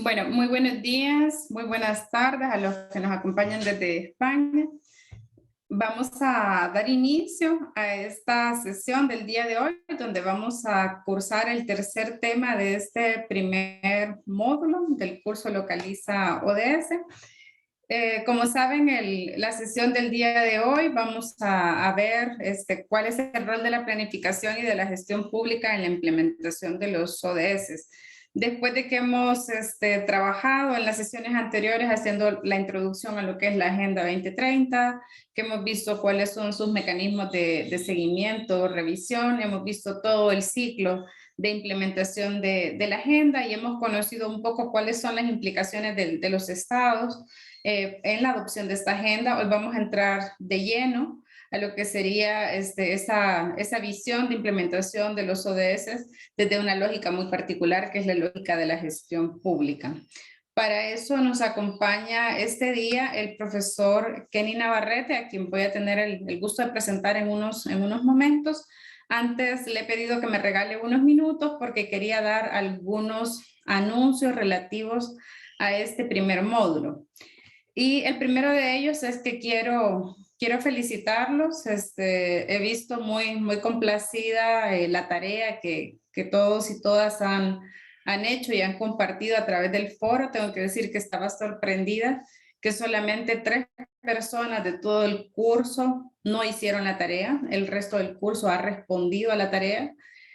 Bueno, muy buenos días, muy buenas tardes a los que nos acompañan desde España. Vamos a dar inicio a esta sesión del día de hoy, donde vamos a cursar el tercer tema de este primer módulo del curso Localiza ODS. Como saben, la sesión del día de hoy vamos a ver cuál es el rol de la planificación y de la gestión pública en la implementación de los ODS. Después de que hemos trabajado en las sesiones anteriores haciendo la introducción a lo que es la Agenda 2030, que hemos visto cuáles son sus mecanismos de seguimiento, revisión, hemos visto todo el ciclo de implementación de la agenda y hemos conocido un poco cuáles son las implicaciones de los estados en la adopción de esta agenda. Hoy vamos a entrar de lleno a lo que sería esa visión de implementación de los ODS desde una lógica muy particular, que es la lógica de la gestión pública. Para eso nos acompaña este día el profesor Kenny Navarrete, a quien voy a tener el gusto de presentar en unos momentos. Antes le he pedido que me regale unos minutos porque quería dar algunos anuncios relativos a este primer módulo. Y el primero de ellos es que quiero felicitarlos. He visto muy complacida la tarea que todos y todas han hecho y han compartido a través del foro. Tengo que decir que estaba sorprendida que solamente 3 personas de todo el curso no hicieron la tarea. El resto del curso ha respondido a la tarea.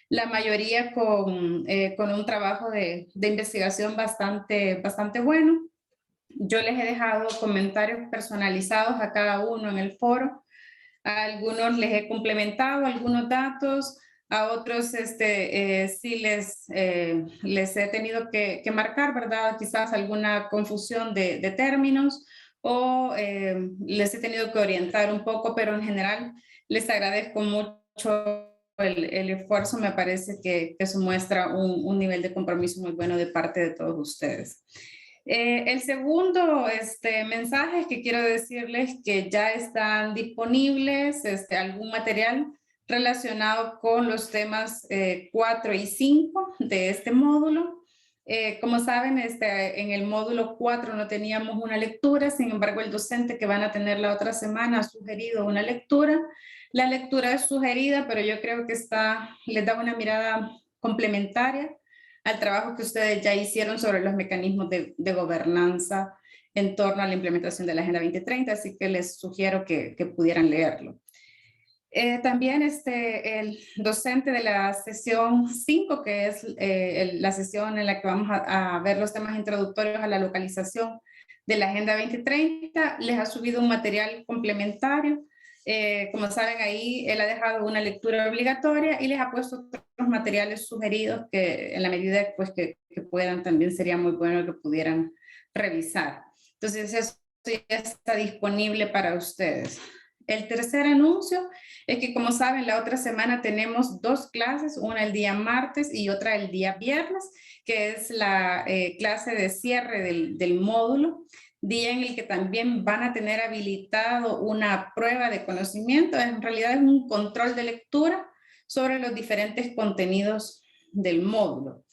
La mayoría con un trabajo de investigación bastante bueno. Yo les he dejado comentarios personalizados a cada uno en el foro. A algunos les he complementado algunos datos, a otros sí les he tenido que marcar, ¿verdad? Quizás alguna confusión de términos o les he tenido que orientar un poco, pero en general les agradezco mucho el esfuerzo. Me parece que eso muestra un nivel de compromiso muy bueno de parte de todos ustedes. El segundo mensaje es que quiero decirles que ya están disponibles algún material relacionado con los temas 4 y 5 de este módulo. Como saben, en el módulo 4 no teníamos una lectura, sin embargo el docente que van a tener la otra semana ha sugerido una lectura. La lectura es sugerida, pero yo creo que les da una mirada complementaria al trabajo que ustedes ya hicieron sobre los mecanismos de gobernanza en torno a la implementación de la Agenda 2030, así que les sugiero que pudieran leerlo. También el docente de la sesión 5, que es la sesión en la que vamos a ver los temas introductorios a la localización de la Agenda 2030, les ha subido un material complementario. Como saben, ahí él ha dejado una lectura obligatoria y les ha puesto otros materiales sugeridos que en la medida pues, que puedan también sería muy bueno que pudieran revisar. Entonces eso ya está disponible para ustedes. El tercer anuncio es que, como saben, la otra semana tenemos 2 clases, una el día martes y otra el día viernes, que es la clase de cierre del módulo, día en el que también van a tener habilitado una prueba de conocimiento. En realidad es un control de lectura sobre los diferentes contenidos del módulo.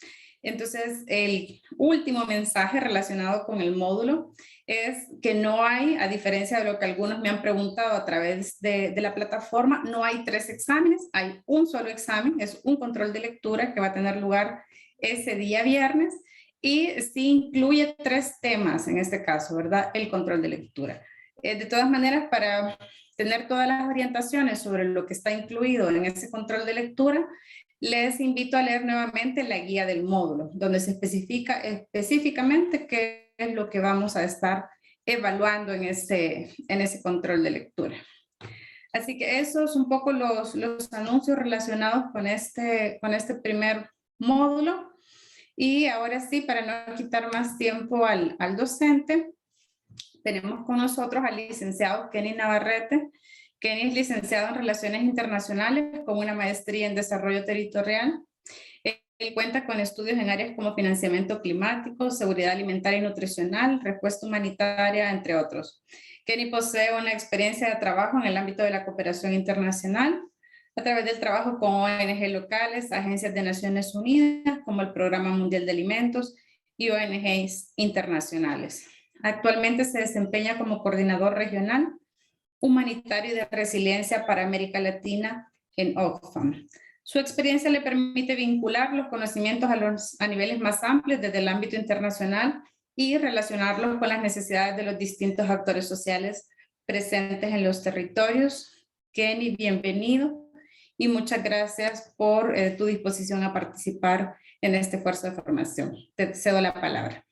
Entonces, el último mensaje relacionado con el módulo es que no hay, a diferencia de lo que algunos me han preguntado a través de la plataforma, no hay 3 exámenes, hay un solo examen, es un control de lectura que va a tener lugar ese día viernes y sí incluye 3 temas en este caso, ¿verdad? El control de lectura. De todas maneras, para tener todas las orientaciones sobre lo que está incluido en ese control de lectura, les invito a leer nuevamente la guía del módulo, donde se especifica específicamente qué es lo que vamos a estar evaluando en ese control de lectura. Así que esos son un poco los anuncios relacionados con este primer módulo. Y ahora sí, para no quitar más tiempo al docente, tenemos con nosotros al licenciado Kenny Navarrete. Kenny es licenciado en Relaciones Internacionales con una maestría en Desarrollo Territorial. Él cuenta con estudios en áreas como financiamiento climático, seguridad alimentaria y nutricional, respuesta humanitaria, entre otros. Kenny posee una experiencia de trabajo en el ámbito de la cooperación internacional a través del trabajo con ONG locales, agencias de Naciones Unidas, como el Programa Mundial de Alimentos y ONGs internacionales. Actualmente se desempeña como coordinador regional humanitario y de resiliencia para América Latina en Oxfam. Su experiencia le permite vincular los conocimientos a niveles más amplios desde el ámbito internacional y relacionarlos con las necesidades de los distintos actores sociales presentes en los territorios. Kenny, bienvenido y muchas gracias por tu disposición a participar en este esfuerzo de formación. Te cedo la palabra.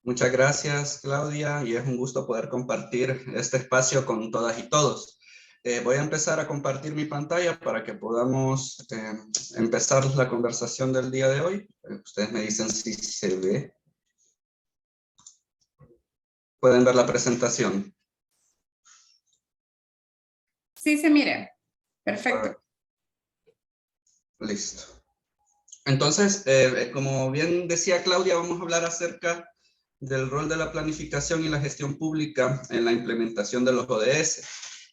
Muchas gracias, Claudia, y es un gusto poder compartir este espacio con todas y todos. Voy a empezar a compartir mi pantalla para que podamos empezar la conversación del día de hoy. Ustedes me dicen si se ve. ¿Pueden ver la presentación? Sí, se mira. Perfecto. Listo. Entonces, como bien decía Claudia, vamos a hablar acerca del rol de la planificación y la gestión pública en la implementación de los ODS.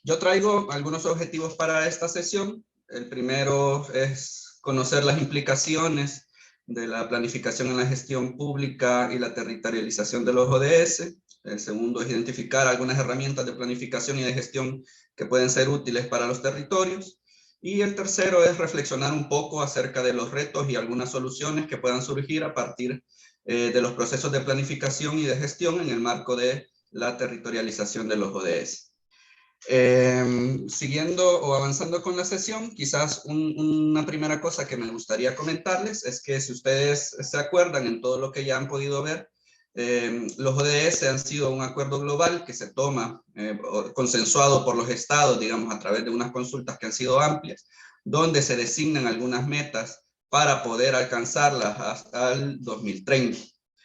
Yo traigo algunos objetivos para esta sesión. El primero es conocer las implicaciones de la planificación en la gestión pública y la territorialización de los ODS. El segundo es identificar algunas herramientas de planificación y de gestión que pueden ser útiles para los territorios. Y el tercero es reflexionar un poco acerca de los retos y algunas soluciones que puedan surgir a partir de los procesos de planificación y de gestión en el marco de la territorialización de los ODS. Siguiendo o avanzando con la sesión, quizás una primera cosa que me gustaría comentarles es que si ustedes se acuerdan en todo lo que ya han podido ver, los ODS han sido un acuerdo global que se toma consensuado por los estados, digamos, a través de unas consultas que han sido amplias, donde se designan algunas metas para poder alcanzarlas hasta el 2030.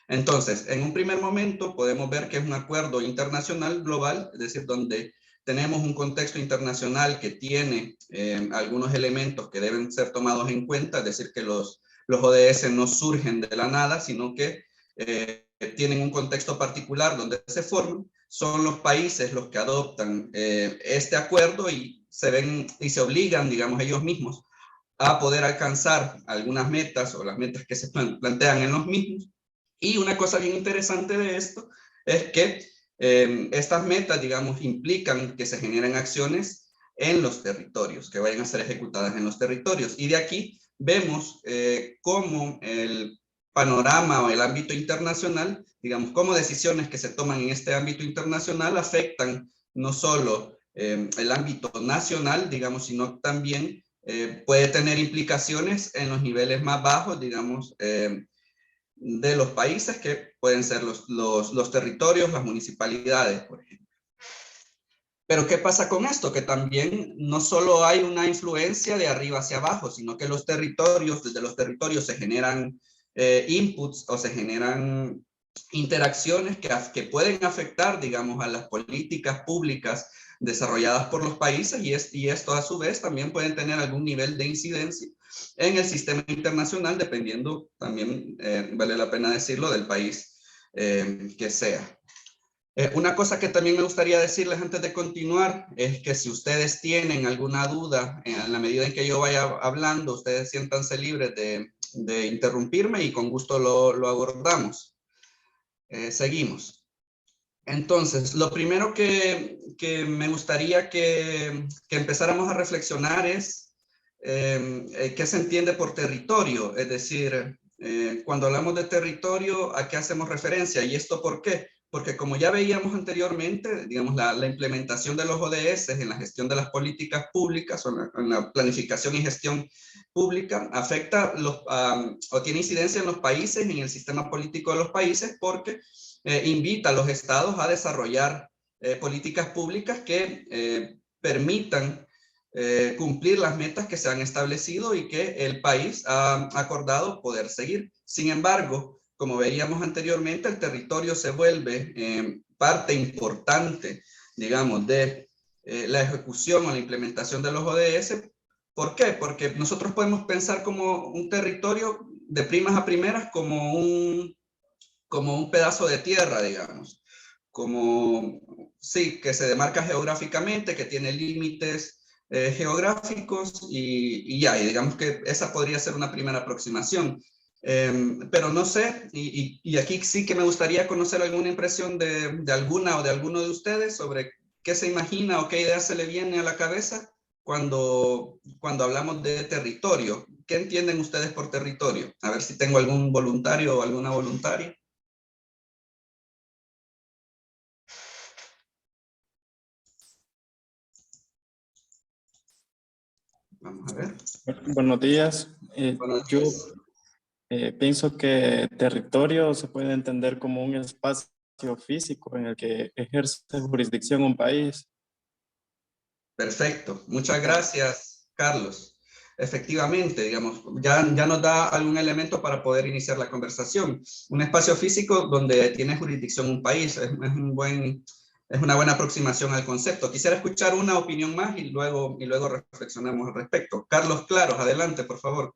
Entonces, en un primer momento podemos ver que es un acuerdo internacional global, es decir, donde tenemos un contexto internacional que tiene algunos elementos que deben ser tomados en cuenta, es decir, que los ODS no surgen de la nada, sino que tienen un contexto particular donde se forman. Son los países los que adoptan este acuerdo y se obligan, digamos, ellos mismos a poder alcanzar algunas metas o las metas que se plantean en los mismos. Y una cosa bien interesante de esto es que estas metas, digamos, implican que se generen acciones en los territorios, que vayan a ser ejecutadas en los territorios. Y de aquí vemos cómo el panorama o el ámbito internacional, digamos, cómo decisiones que se toman en este ámbito internacional afectan no solo el ámbito nacional, digamos, sino también puede tener implicaciones en los niveles más bajos, digamos, de los países, que pueden ser los territorios, las municipalidades, por ejemplo. Pero ¿qué pasa con esto? Que también no solo hay una influencia de arriba hacia abajo, sino que los territorios, desde los territorios se generan inputs o se generan interacciones que pueden afectar, digamos, a las políticas públicas desarrolladas por los países, y esto a su vez también pueden tener algún nivel de incidencia en el sistema internacional, dependiendo también, vale la pena decirlo, del país que sea. Una cosa que también me gustaría decirles antes de continuar es que si ustedes tienen alguna duda, en la medida en que yo vaya hablando, ustedes siéntanse libres de interrumpirme y con gusto lo abordamos. Seguimos. Entonces, lo primero que me gustaría que empezáramos a reflexionar es qué se entiende por territorio. Es decir, cuando hablamos de territorio, ¿a qué hacemos referencia? ¿Y esto por qué? Porque como ya veíamos anteriormente, digamos, la implementación de los ODS en la gestión de las políticas públicas o en la planificación y gestión pública afecta o tiene incidencia en los países, en el sistema político de los países, porque invita a los estados a desarrollar políticas públicas que permitan cumplir las metas que se han establecido y que el país ha acordado poder seguir. Sin embargo, como veíamos anteriormente, el territorio se vuelve parte importante, digamos, de la ejecución o la implementación de los ODS. ¿Por qué? Porque nosotros podemos pensar como un territorio de primas a primeras como un pedazo de tierra, digamos, sí, que se demarca geográficamente, que tiene límites geográficos y digamos que esa podría ser una primera aproximación. Pero no sé, y aquí sí que me gustaría conocer alguna impresión de alguna o de alguno de ustedes sobre qué se imagina o qué idea se le viene a la cabeza cuando hablamos de territorio. ¿Qué entienden ustedes por territorio? A ver si tengo algún voluntario o alguna voluntaria. Vamos a ver. Buenos días. Buenos Yo días. pienso que territorio se puede entender como un espacio físico en el que ejerce jurisdicción un país. Perfecto. Muchas gracias, Carlos. Efectivamente, digamos, ya nos da algún elemento para poder iniciar la conversación. Un espacio físico donde tiene jurisdicción un país es una buena aproximación al concepto. Quisiera escuchar una opinión más y luego reflexionamos al respecto. Carlos Claros, adelante, por favor.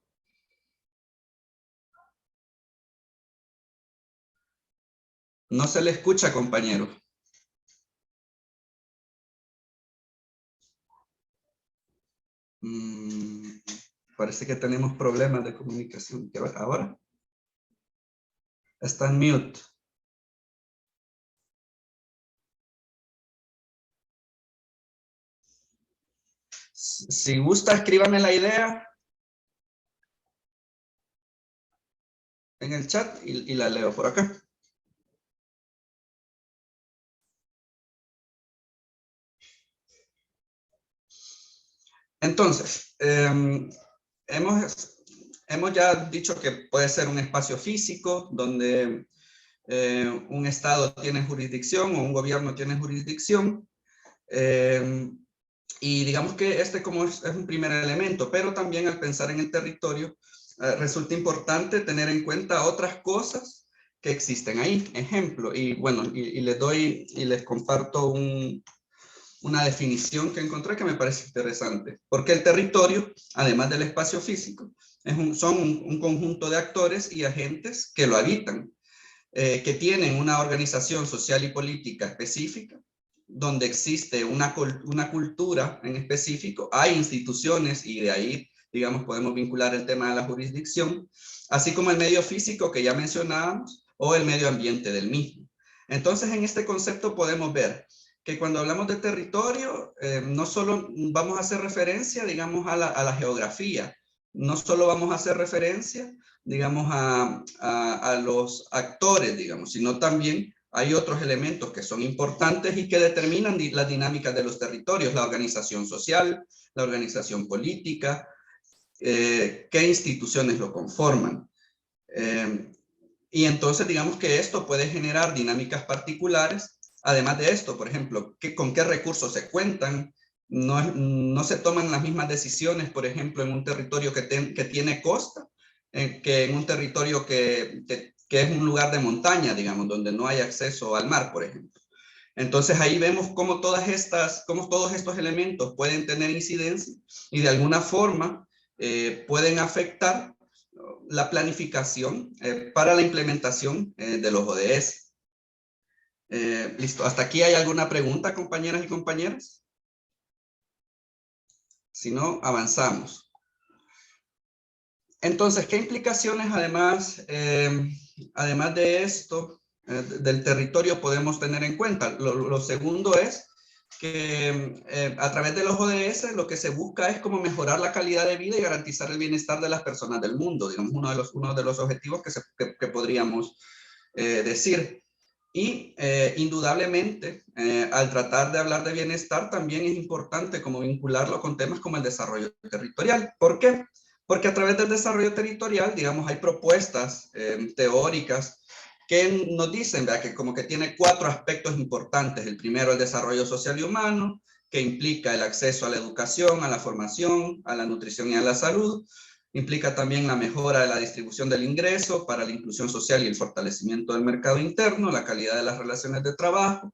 No se le escucha, compañero. Parece que tenemos problemas de comunicación. ¿Ahora? Está en mute. Si gusta, escríbame la idea en el chat y la leo por acá. Entonces, hemos ya dicho que puede ser un espacio físico donde un estado tiene jurisdicción o un gobierno tiene jurisdicción. Y digamos que este como es un primer elemento, pero también al pensar en el territorio, resulta importante tener en cuenta otras cosas que existen ahí. Ejemplo, y bueno, y les comparto una definición que encontré que me parece interesante. Porque el territorio, además del espacio físico, son un conjunto de actores y agentes que lo habitan, que tienen una organización social y política específica, donde existe una cultura en específico, hay instituciones y de ahí, digamos, podemos vincular el tema de la jurisdicción, así como el medio físico que ya mencionábamos o el medio ambiente del mismo. Entonces, en este concepto podemos ver que cuando hablamos de territorio, no solo vamos a hacer referencia, digamos, a la geografía, no solo vamos a hacer referencia, digamos, a los actores, digamos, sino también hay otros elementos que son importantes y que determinan las dinámicas de los territorios, la organización social, la organización política, qué instituciones lo conforman. Y entonces digamos que esto puede generar dinámicas particulares. Además de esto, por ejemplo, con qué recursos se cuentan. No se toman las mismas decisiones, por ejemplo, en un territorio que tiene costa, que en un territorio que es un lugar de montaña, digamos, donde no hay acceso al mar, por ejemplo. Entonces ahí vemos cómo todos estos elementos pueden tener incidencia y de alguna forma pueden afectar la planificación para la implementación de los ODS. Listo, ¿hasta aquí hay alguna pregunta, compañeras y compañeros? Si no, avanzamos. Entonces, ¿qué implicaciones además de esto, del territorio, podemos tener en cuenta? Lo segundo es que a través de los ODS lo que se busca es como mejorar la calidad de vida y garantizar el bienestar de las personas del mundo, digamos, uno de los objetivos que podríamos decir. Y indudablemente, al tratar de hablar de bienestar, también es importante como vincularlo con temas como el desarrollo territorial. ¿Por qué? Porque a través del desarrollo territorial, digamos, hay propuestas teóricas que nos dicen, ¿verdad?, que como que tiene 4 aspectos importantes. El primero, el desarrollo social y humano, que implica el acceso a la educación, a la formación, a la nutrición y a la salud. Implica también la mejora de la distribución del ingreso para la inclusión social y el fortalecimiento del mercado interno, la calidad de las relaciones de trabajo,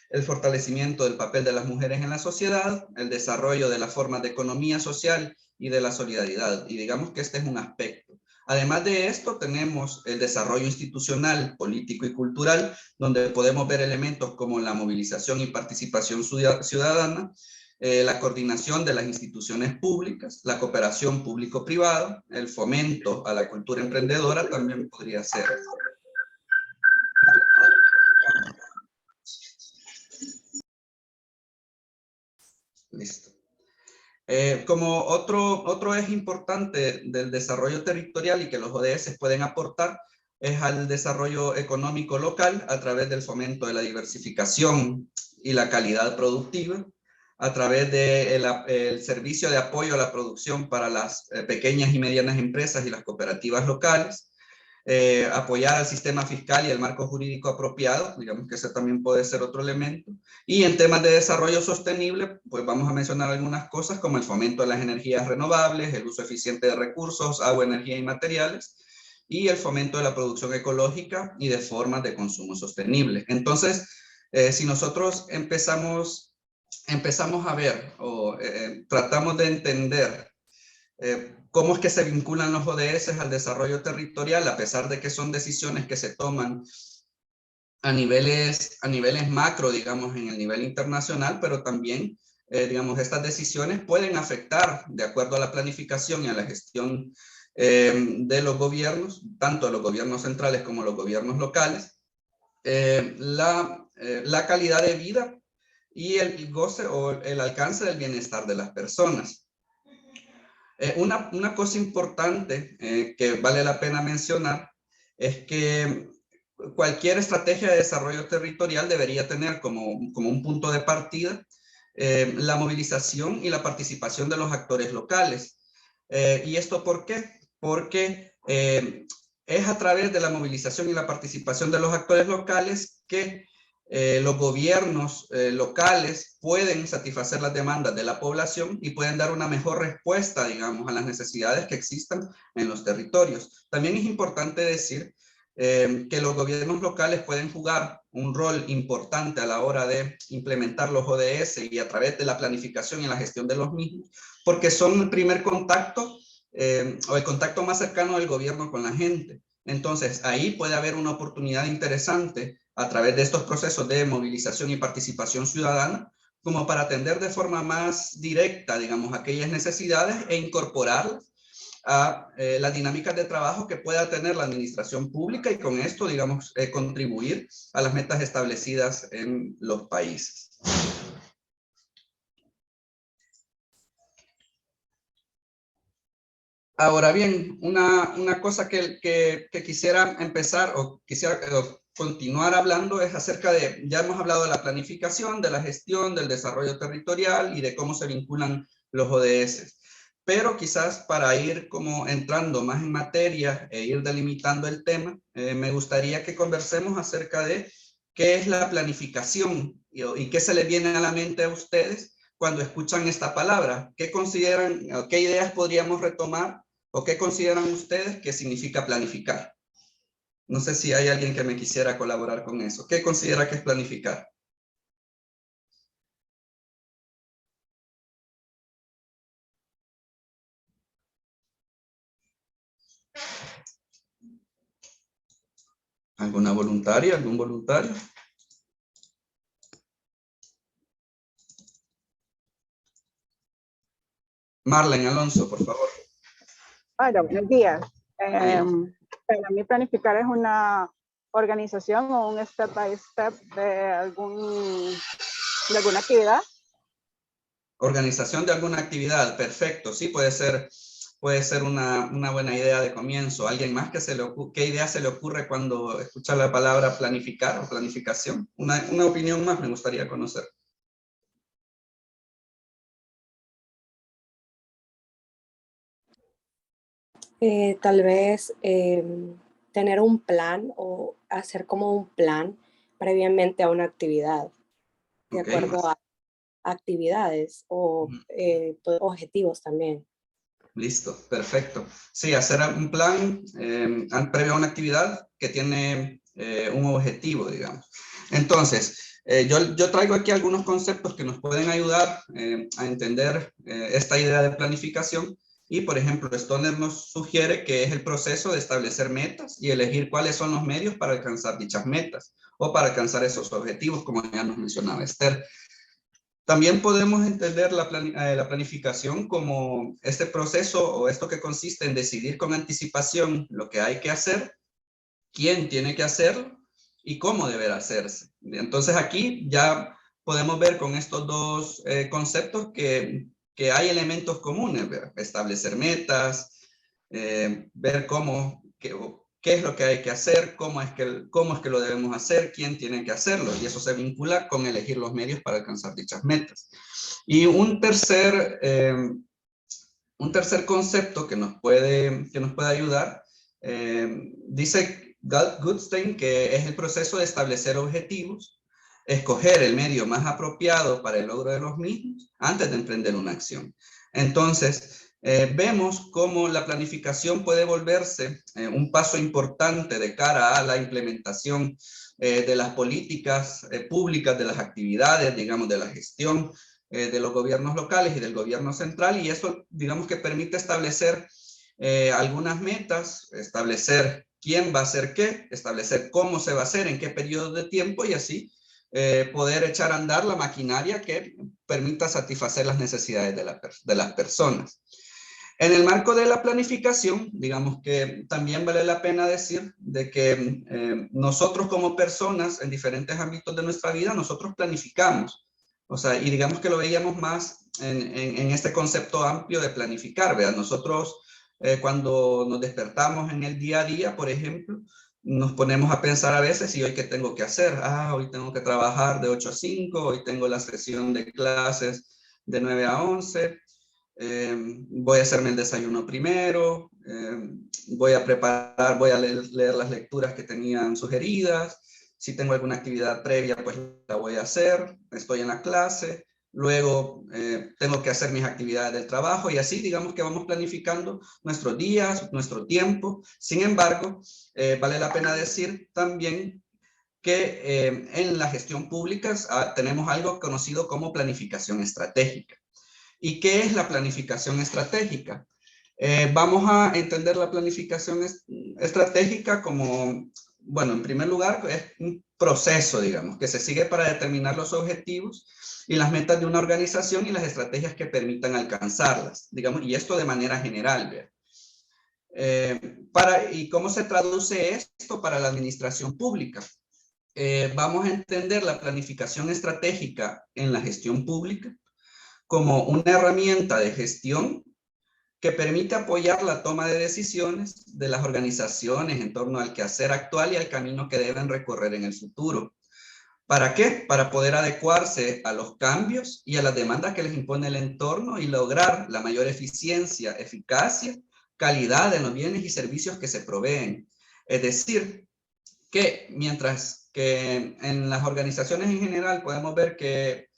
el fortalecimiento del papel de las mujeres en la sociedad, el desarrollo de las formas de economía social y de la solidaridad. Y digamos que este es un aspecto. Además de esto, tenemos el desarrollo institucional, político y cultural, donde podemos ver elementos como la movilización y participación ciudadana, la coordinación de las instituciones públicas, la cooperación público-privado, el fomento a la cultura emprendedora también podría ser. Listo. Como otro eje importante del desarrollo territorial y que los ODS pueden aportar es al desarrollo económico local a través del fomento de la diversificación y la calidad productiva, a través del servicio de apoyo a la producción para las pequeñas y medianas empresas y las cooperativas locales, apoyar al sistema fiscal y el marco jurídico apropiado, digamos que ese también puede ser otro elemento. Y en temas de desarrollo sostenible, pues vamos a mencionar algunas cosas como el fomento de las energías renovables, el uso eficiente de recursos, agua, energía y materiales, y el fomento de la producción ecológica y de formas de consumo sostenible. Entonces, si nosotros empezamos a ver o tratamos de entender cómo es que se vinculan los ODS al desarrollo territorial, a pesar de que son decisiones que se toman a niveles macro, digamos, en el nivel internacional, pero también, digamos, estas decisiones pueden afectar, de acuerdo a la planificación y a la gestión de los gobiernos, tanto los gobiernos centrales como los gobiernos locales, la calidad de vida y el goce o el alcance del bienestar de las personas. Una cosa importante que vale la pena mencionar es que cualquier estrategia de desarrollo territorial debería tener como un punto de partida la movilización y la participación de los actores locales. ¿Y esto por qué? Porque es a través de la movilización y la participación de los actores locales que los gobiernos locales pueden satisfacer las demandas de la población y pueden dar una mejor respuesta, digamos, a las necesidades que existan en los territorios. También es importante decir que los gobiernos locales pueden jugar un rol importante a la hora de implementar los ODS y a través de la planificación y la gestión de los mismos, porque son el primer contacto o el contacto más cercano del gobierno con la gente. Entonces, ahí puede haber una oportunidad interesante a través de estos procesos de movilización y participación ciudadana, como para atender de forma más directa, digamos, aquellas necesidades e incorporarlas a las dinámicas de trabajo que pueda tener la administración pública y con esto, digamos, contribuir a las metas establecidas en los países. Ahora bien, una cosa que quisiera empezar o quisiera continuar hablando es acerca de, ya hemos hablado de la planificación, de la gestión, del desarrollo territorial y de cómo se vinculan los ODS. Pero quizás para ir como entrando más en materia e ir delimitando el tema, me gustaría que conversemos acerca de qué es la planificación y qué se les viene a la mente a ustedes cuando escuchan esta palabra. ¿Qué consideran, qué ideas podríamos retomar o qué consideran ustedes que significa planificar? No sé si hay alguien que me quisiera colaborar con eso. ¿Qué considera que es planificar? ¿Alguna voluntaria? ¿Algún voluntario? Marlene Alonso, por favor. Hola, buenos días. Para mí planificar es una organización o un step by step de alguna actividad. Organización de alguna actividad, perfecto. Sí, puede ser una buena idea de comienzo. ¿Alguien más qué idea se le ocurre cuando escucha la palabra planificar o planificación? Una opinión más me gustaría conocer. Tal vez tener un plan o hacer como un plan previamente a una actividad, de acuerdo a actividades o objetivos también. Listo, perfecto. Sí, hacer un plan previo a una actividad que tiene un objetivo, digamos. Entonces, yo traigo aquí algunos conceptos que nos pueden ayudar a entender esta idea de planificación. Y, por ejemplo, Stoner nos sugiere que es el proceso de establecer metas y elegir cuáles son los medios para alcanzar dichas metas o para alcanzar esos objetivos, como ya nos mencionaba Esther. También podemos entender la planificación como este proceso o esto que consiste en decidir con anticipación lo que hay que hacer, quién tiene que hacerlo y cómo deberá hacerse. Entonces aquí ya podemos ver con estos dos conceptos que hay elementos comunes, ¿verdad? Establecer metas, ver qué es lo que hay que hacer, cómo es que lo debemos hacer, quién tiene que hacerlo, y eso se vincula con elegir los medios para alcanzar dichas metas. Y un tercer concepto que nos puede ayudar, dice Goodstein, que es el proceso de establecer objetivos, escoger el medio más apropiado para el logro de los mismos antes de emprender una acción. Entonces, vemos cómo la planificación puede volverse un paso importante de cara a la implementación de las políticas públicas, de las actividades, digamos, de la gestión de los gobiernos locales y del gobierno central, y eso, digamos, que permite establecer algunas metas, establecer quién va a hacer qué, establecer cómo se va a hacer, en qué periodo de tiempo, y así poder echar a andar la maquinaria que permita satisfacer las necesidades de las personas. En el marco de la planificación, digamos que también vale la pena decir de que nosotros como personas en diferentes ámbitos de nuestra vida, nosotros planificamos. O sea, y digamos que lo veíamos más en este concepto amplio de planificar, ¿verdad? Nosotros cuando nos despertamos en el día a día, por ejemplo, nos ponemos a pensar a veces, ¿y hoy qué tengo que hacer? Hoy tengo que trabajar de 8 a 5, hoy tengo la sesión de clases de 9 a 11, voy a hacerme el desayuno primero, voy a leer las lecturas que tenían sugeridas, si tengo alguna actividad previa, pues la voy a hacer, estoy en la clase, luego tengo que hacer mis actividades del trabajo, y así digamos que vamos planificando nuestros días, nuestro tiempo. Sin embargo, vale la pena decir también que en la gestión pública tenemos algo conocido como planificación estratégica. ¿Y qué es la planificación estratégica? Vamos a entender la planificación estratégica como, bueno, en primer lugar, es un proceso, digamos, que se sigue para determinar los objetivos y las metas de una organización y las estrategias que permitan alcanzarlas, digamos, y esto de manera general. ¿Y cómo se traduce esto para la administración pública? Vamos a entender la planificación estratégica en la gestión pública como una herramienta de gestión que permite apoyar la toma de decisiones de las organizaciones en torno al quehacer actual y al camino que deben recorrer en el futuro. ¿Para qué? Para poder adecuarse a los cambios y a las demandas que les impone el entorno y lograr la mayor eficiencia, eficacia, calidad en los bienes y servicios que se proveen. Es decir, que mientras que en las organizaciones en general podemos ver que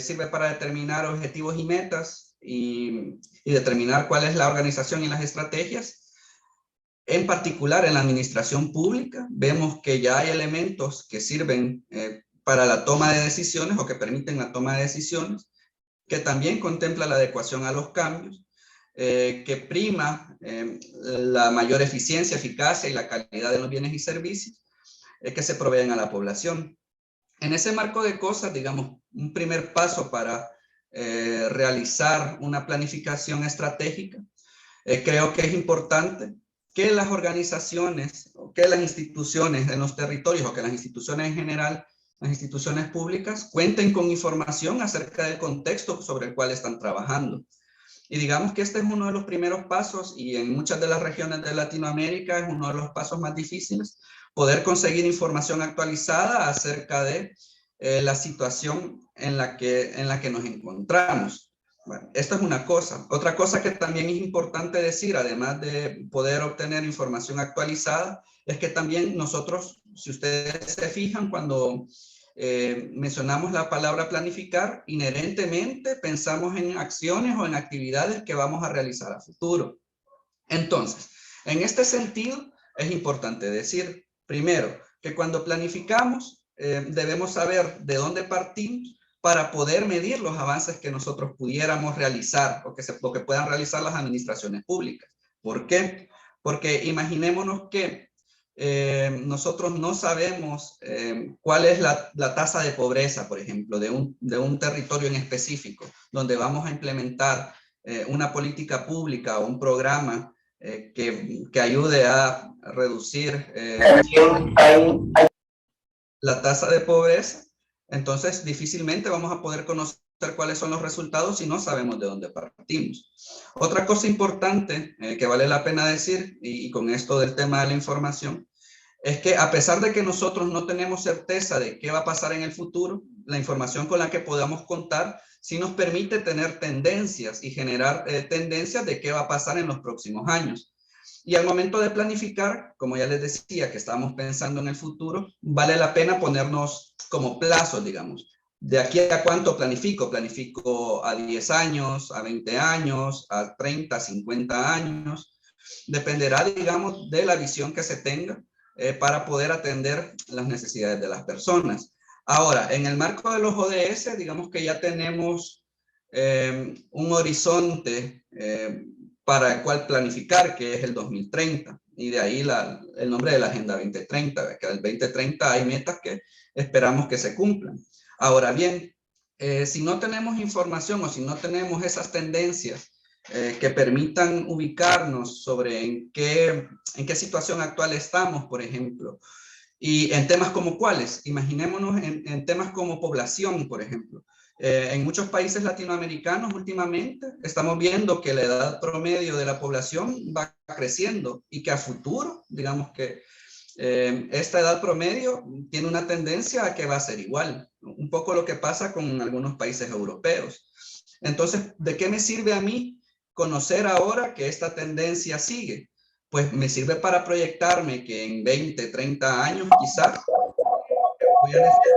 sirve para determinar objetivos y metas y determinar cuál es la organización y las estrategias. En particular, en la administración pública, vemos que ya hay elementos que sirven para la toma de decisiones o que permiten la toma de decisiones, que también contempla la adecuación a los cambios, que prima la mayor eficiencia, eficacia y la calidad de los bienes y servicios que se proveen a la población. En ese marco de cosas, digamos, un primer paso para realizar una planificación estratégica, creo que es importante que las organizaciones, o que las instituciones en los territorios, o que las instituciones en general, las instituciones públicas, cuenten con información acerca del contexto sobre el cual están trabajando. Y digamos que este es uno de los primeros pasos, y en muchas de las regiones de Latinoamérica es uno de los pasos más difíciles, poder conseguir información actualizada acerca de la situación en la que nos encontramos. Bueno, esto es una cosa. Otra cosa que también es importante decir, además de poder obtener información actualizada, es que también nosotros, si ustedes se fijan, cuando mencionamos la palabra planificar, inherentemente pensamos en acciones o en actividades que vamos a realizar a futuro. Entonces, en este sentido, es importante decir, primero, que cuando planificamos, debemos saber de dónde partimos para poder medir los avances que nosotros pudiéramos realizar o que puedan realizar las administraciones públicas. ¿Por qué? Porque imaginémonos que nosotros no sabemos cuál es la tasa de pobreza, por ejemplo, de un territorio en específico, donde vamos a implementar una política pública o un programa que ayude a reducir la tasa de pobreza. Entonces, difícilmente vamos a poder conocer cuáles son los resultados si no sabemos de dónde partimos. Otra cosa importante que vale la pena decir, y con esto del tema de la información, es que a pesar de que nosotros no tenemos certeza de qué va a pasar en el futuro, la información con la que podamos contar sí nos permite tener tendencias y generar tendencias de qué va a pasar en los próximos años. Y al momento de planificar, como ya les decía, que estamos pensando en el futuro, vale la pena ponernos como plazos, digamos. ¿De aquí a cuánto planifico? Planifico a 10 años, a 20 años, a 30, 50 años. Dependerá, digamos, de la visión que se tenga para poder atender las necesidades de las personas. Ahora, en el marco de los ODS, digamos que ya tenemos un horizonte para el cual planificar, que es el 2030, y de ahí el nombre de la Agenda 2030, que el 2030 hay metas que esperamos que se cumplan. Ahora bien, si no tenemos información o si no tenemos esas tendencias que permitan ubicarnos sobre en qué situación actual estamos, por ejemplo, y en temas como cuáles, imaginémonos en temas como población, por ejemplo. En muchos países latinoamericanos últimamente estamos viendo que la edad promedio de la población va creciendo y que a futuro, digamos que esta edad promedio tiene una tendencia a que va a ser igual, un poco lo que pasa con algunos países europeos. Entonces, ¿de qué me sirve a mí conocer ahora que esta tendencia sigue? Pues me sirve para proyectarme que en 20, 30 años quizás voy a necesitar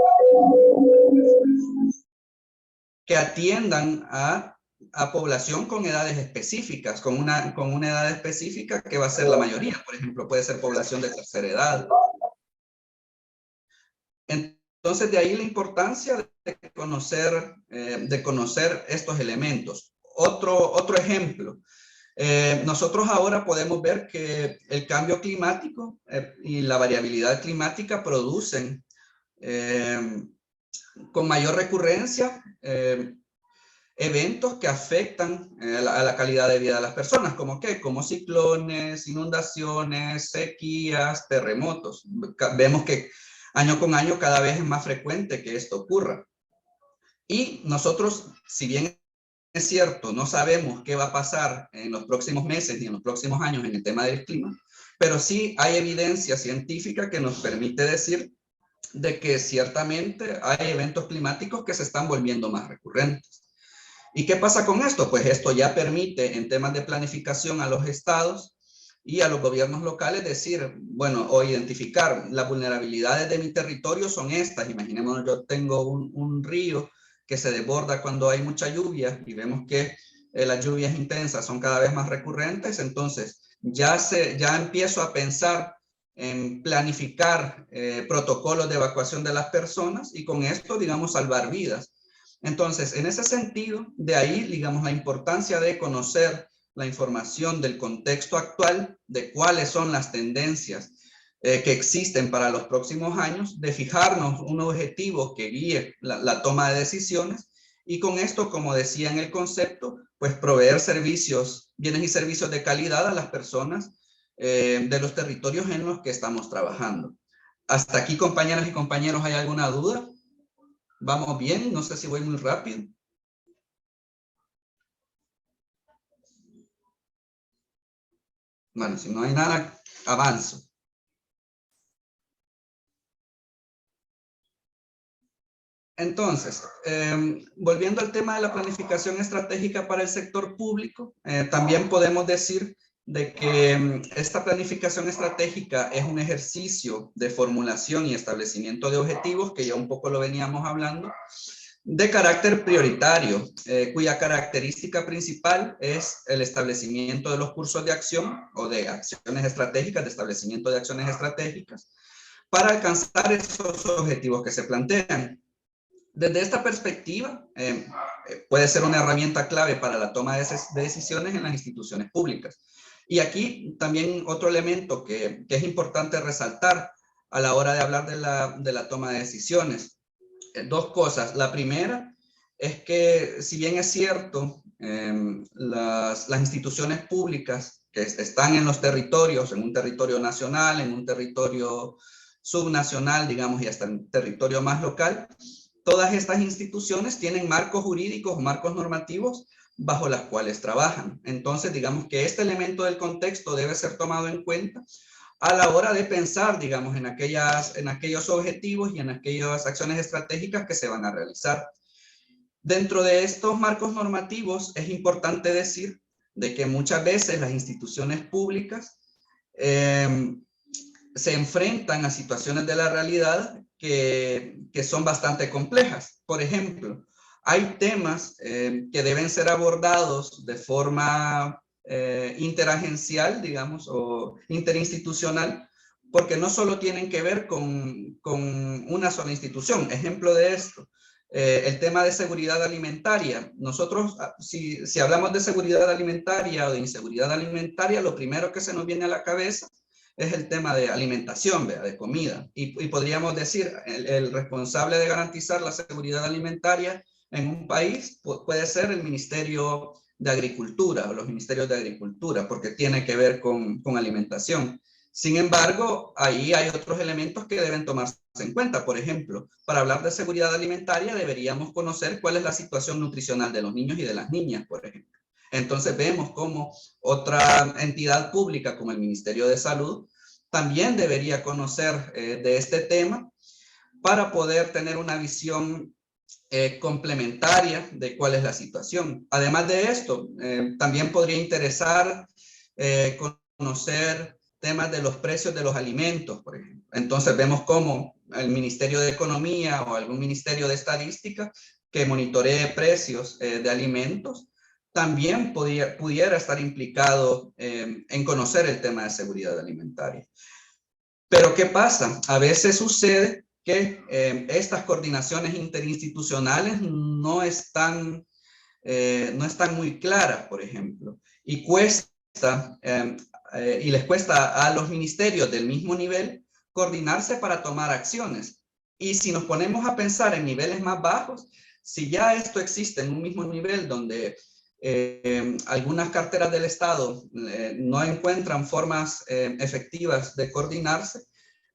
que atiendan a población con edades específicas, con una edad específica que va a ser la mayoría. Por ejemplo, puede ser población de tercera edad. Entonces, de ahí la importancia de conocer estos elementos. Otro ejemplo. Nosotros ahora podemos ver que el cambio climático y la variabilidad climática producen con mayor recurrencia eventos que afectan a la calidad de vida de las personas, como ¿qué? Como ciclones, inundaciones, sequías, terremotos. Vemos que año con año cada vez es más frecuente que esto ocurra. Y nosotros, si bien es cierto, no sabemos qué va a pasar en los próximos meses ni en los próximos años en el tema del clima, pero sí hay evidencia científica que nos permite decir de que ciertamente hay eventos climáticos que se están volviendo más recurrentes. ¿Y qué pasa con esto? Pues esto ya permite en temas de planificación a los estados y a los gobiernos locales decir, bueno, o identificar las vulnerabilidades de mi territorio son estas. Imaginemos, yo tengo un río que se desborda cuando hay mucha lluvia y vemos que las lluvias intensas son cada vez más recurrentes, entonces ya empiezo a pensar en planificar protocolos de evacuación de las personas y con esto, digamos, salvar vidas. Entonces, en ese sentido, de ahí, digamos, la importancia de conocer la información del contexto actual, de cuáles son las tendencias que existen para los próximos años, de fijarnos un objetivo que guíe la toma de decisiones y con esto, como decía en el concepto, pues proveer servicios, bienes y servicios de calidad a las personas de los territorios en los que estamos trabajando. Hasta aquí, compañeras y compañeros, ¿hay alguna duda? ¿Vamos bien? No sé si voy muy rápido. Bueno, si no hay nada, avanzo. Entonces, volviendo al tema de la planificación estratégica para el sector público, también podemos decir de que esta planificación estratégica es un ejercicio de formulación y establecimiento de objetivos, que ya un poco lo veníamos hablando, de carácter prioritario, cuya característica principal es el establecimiento de los cursos de acción o de acciones estratégicas, de establecimiento de acciones estratégicas, para alcanzar esos objetivos que se plantean. Desde esta perspectiva, puede ser una herramienta clave para la toma de decisiones en las instituciones públicas. Y aquí también otro elemento que es importante resaltar a la hora de hablar de la toma de decisiones. Dos cosas. La primera es que, si bien es cierto, las instituciones públicas que están en los territorios, en un territorio nacional, en un territorio subnacional, digamos, y hasta en territorio más local, todas estas instituciones tienen marcos jurídicos o marcos normativos bajo las cuales trabajan. Entonces, digamos que este elemento del contexto debe ser tomado en cuenta a la hora de pensar, digamos, en aquellos objetivos y en aquellas acciones estratégicas que se van a realizar. Dentro de estos marcos normativos es importante decir de que muchas veces las instituciones públicas se enfrentan a situaciones de la realidad que son bastante complejas. Por ejemplo, hay temas que deben ser abordados de forma interagencial, digamos, o interinstitucional, porque no solo tienen que ver con una sola institución. Ejemplo de esto, el tema de seguridad alimentaria. Nosotros, si hablamos de seguridad alimentaria o de inseguridad alimentaria, lo primero que se nos viene a la cabeza es el tema de alimentación, de comida. Y podríamos decir, el responsable de garantizar la seguridad alimentaria en un país puede ser el Ministerio de Agricultura o los ministerios de Agricultura, porque tiene que ver con alimentación. Sin embargo, ahí hay otros elementos que deben tomarse en cuenta. Por ejemplo, para hablar de seguridad alimentaria deberíamos conocer cuál es la situación nutricional de los niños y de las niñas, por ejemplo. Entonces vemos cómo otra entidad pública como el Ministerio de Salud también debería conocer de este tema para poder tener una visión complementaria de cuál es la situación. Además de esto, también podría interesar conocer temas de los precios de los alimentos, por ejemplo. Entonces vemos cómo el Ministerio de Economía o algún Ministerio de Estadística que monitoree precios de alimentos también pudiera estar implicado en conocer el tema de seguridad alimentaria. Pero ¿qué pasa? A veces sucede que estas coordinaciones interinstitucionales no están muy claras, por ejemplo, y les cuesta a los ministerios del mismo nivel coordinarse para tomar acciones. Y si nos ponemos a pensar en niveles más bajos, si ya esto existe en un mismo nivel donde algunas carteras del Estado no encuentran formas efectivas de coordinarse,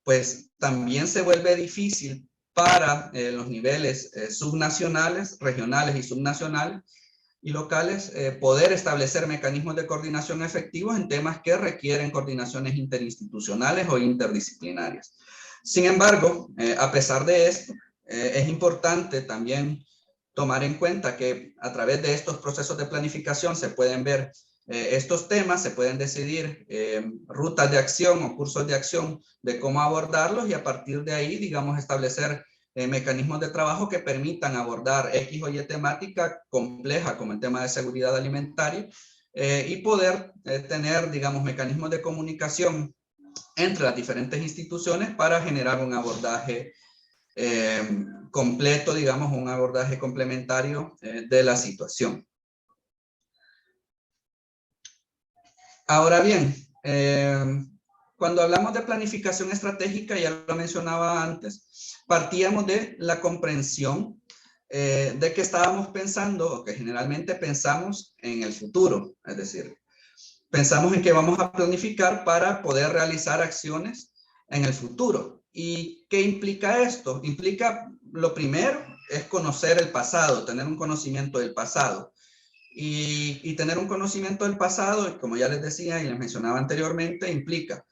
pues también se vuelve difícil para los niveles subnacionales, regionales y subnacionales y locales poder establecer mecanismos de coordinación efectivos en temas que requieren coordinaciones interinstitucionales o interdisciplinarias. Sin embargo, a pesar de esto, es importante también tomar en cuenta que a través de estos procesos de planificación se pueden ver estos temas, se pueden decidir rutas de acción o cursos de acción de cómo abordarlos y a partir de ahí, digamos, establecer mecanismos de trabajo que permitan abordar X o Y temática compleja como el tema de seguridad alimentaria y poder tener, digamos, mecanismos de comunicación entre las diferentes instituciones para generar un abordaje completo, digamos, un abordaje complementario de la situación. Ahora bien, cuando hablamos de planificación estratégica, ya lo mencionaba antes, partíamos de la comprensión de que estábamos pensando, o que generalmente pensamos en el futuro, es decir, pensamos en que vamos a planificar para poder realizar acciones en el futuro. ¿Y qué implica esto? Implica, lo primero, es conocer el pasado, tener un conocimiento del pasado. Y tener un conocimiento del pasado, como ya les decía y les mencionaba anteriormente, implica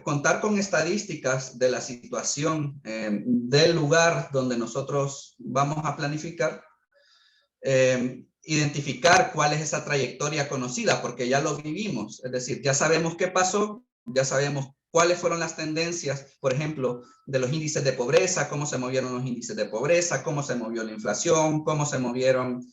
contar con estadísticas de la situación del lugar donde nosotros vamos a planificar, identificar cuál es esa trayectoria conocida, porque ya lo vivimos, es decir, ya sabemos qué pasó, ya sabemos cuáles fueron las tendencias, por ejemplo, de los índices de pobreza, cómo se movieron los índices de pobreza, cómo se movió la inflación, cómo se movieron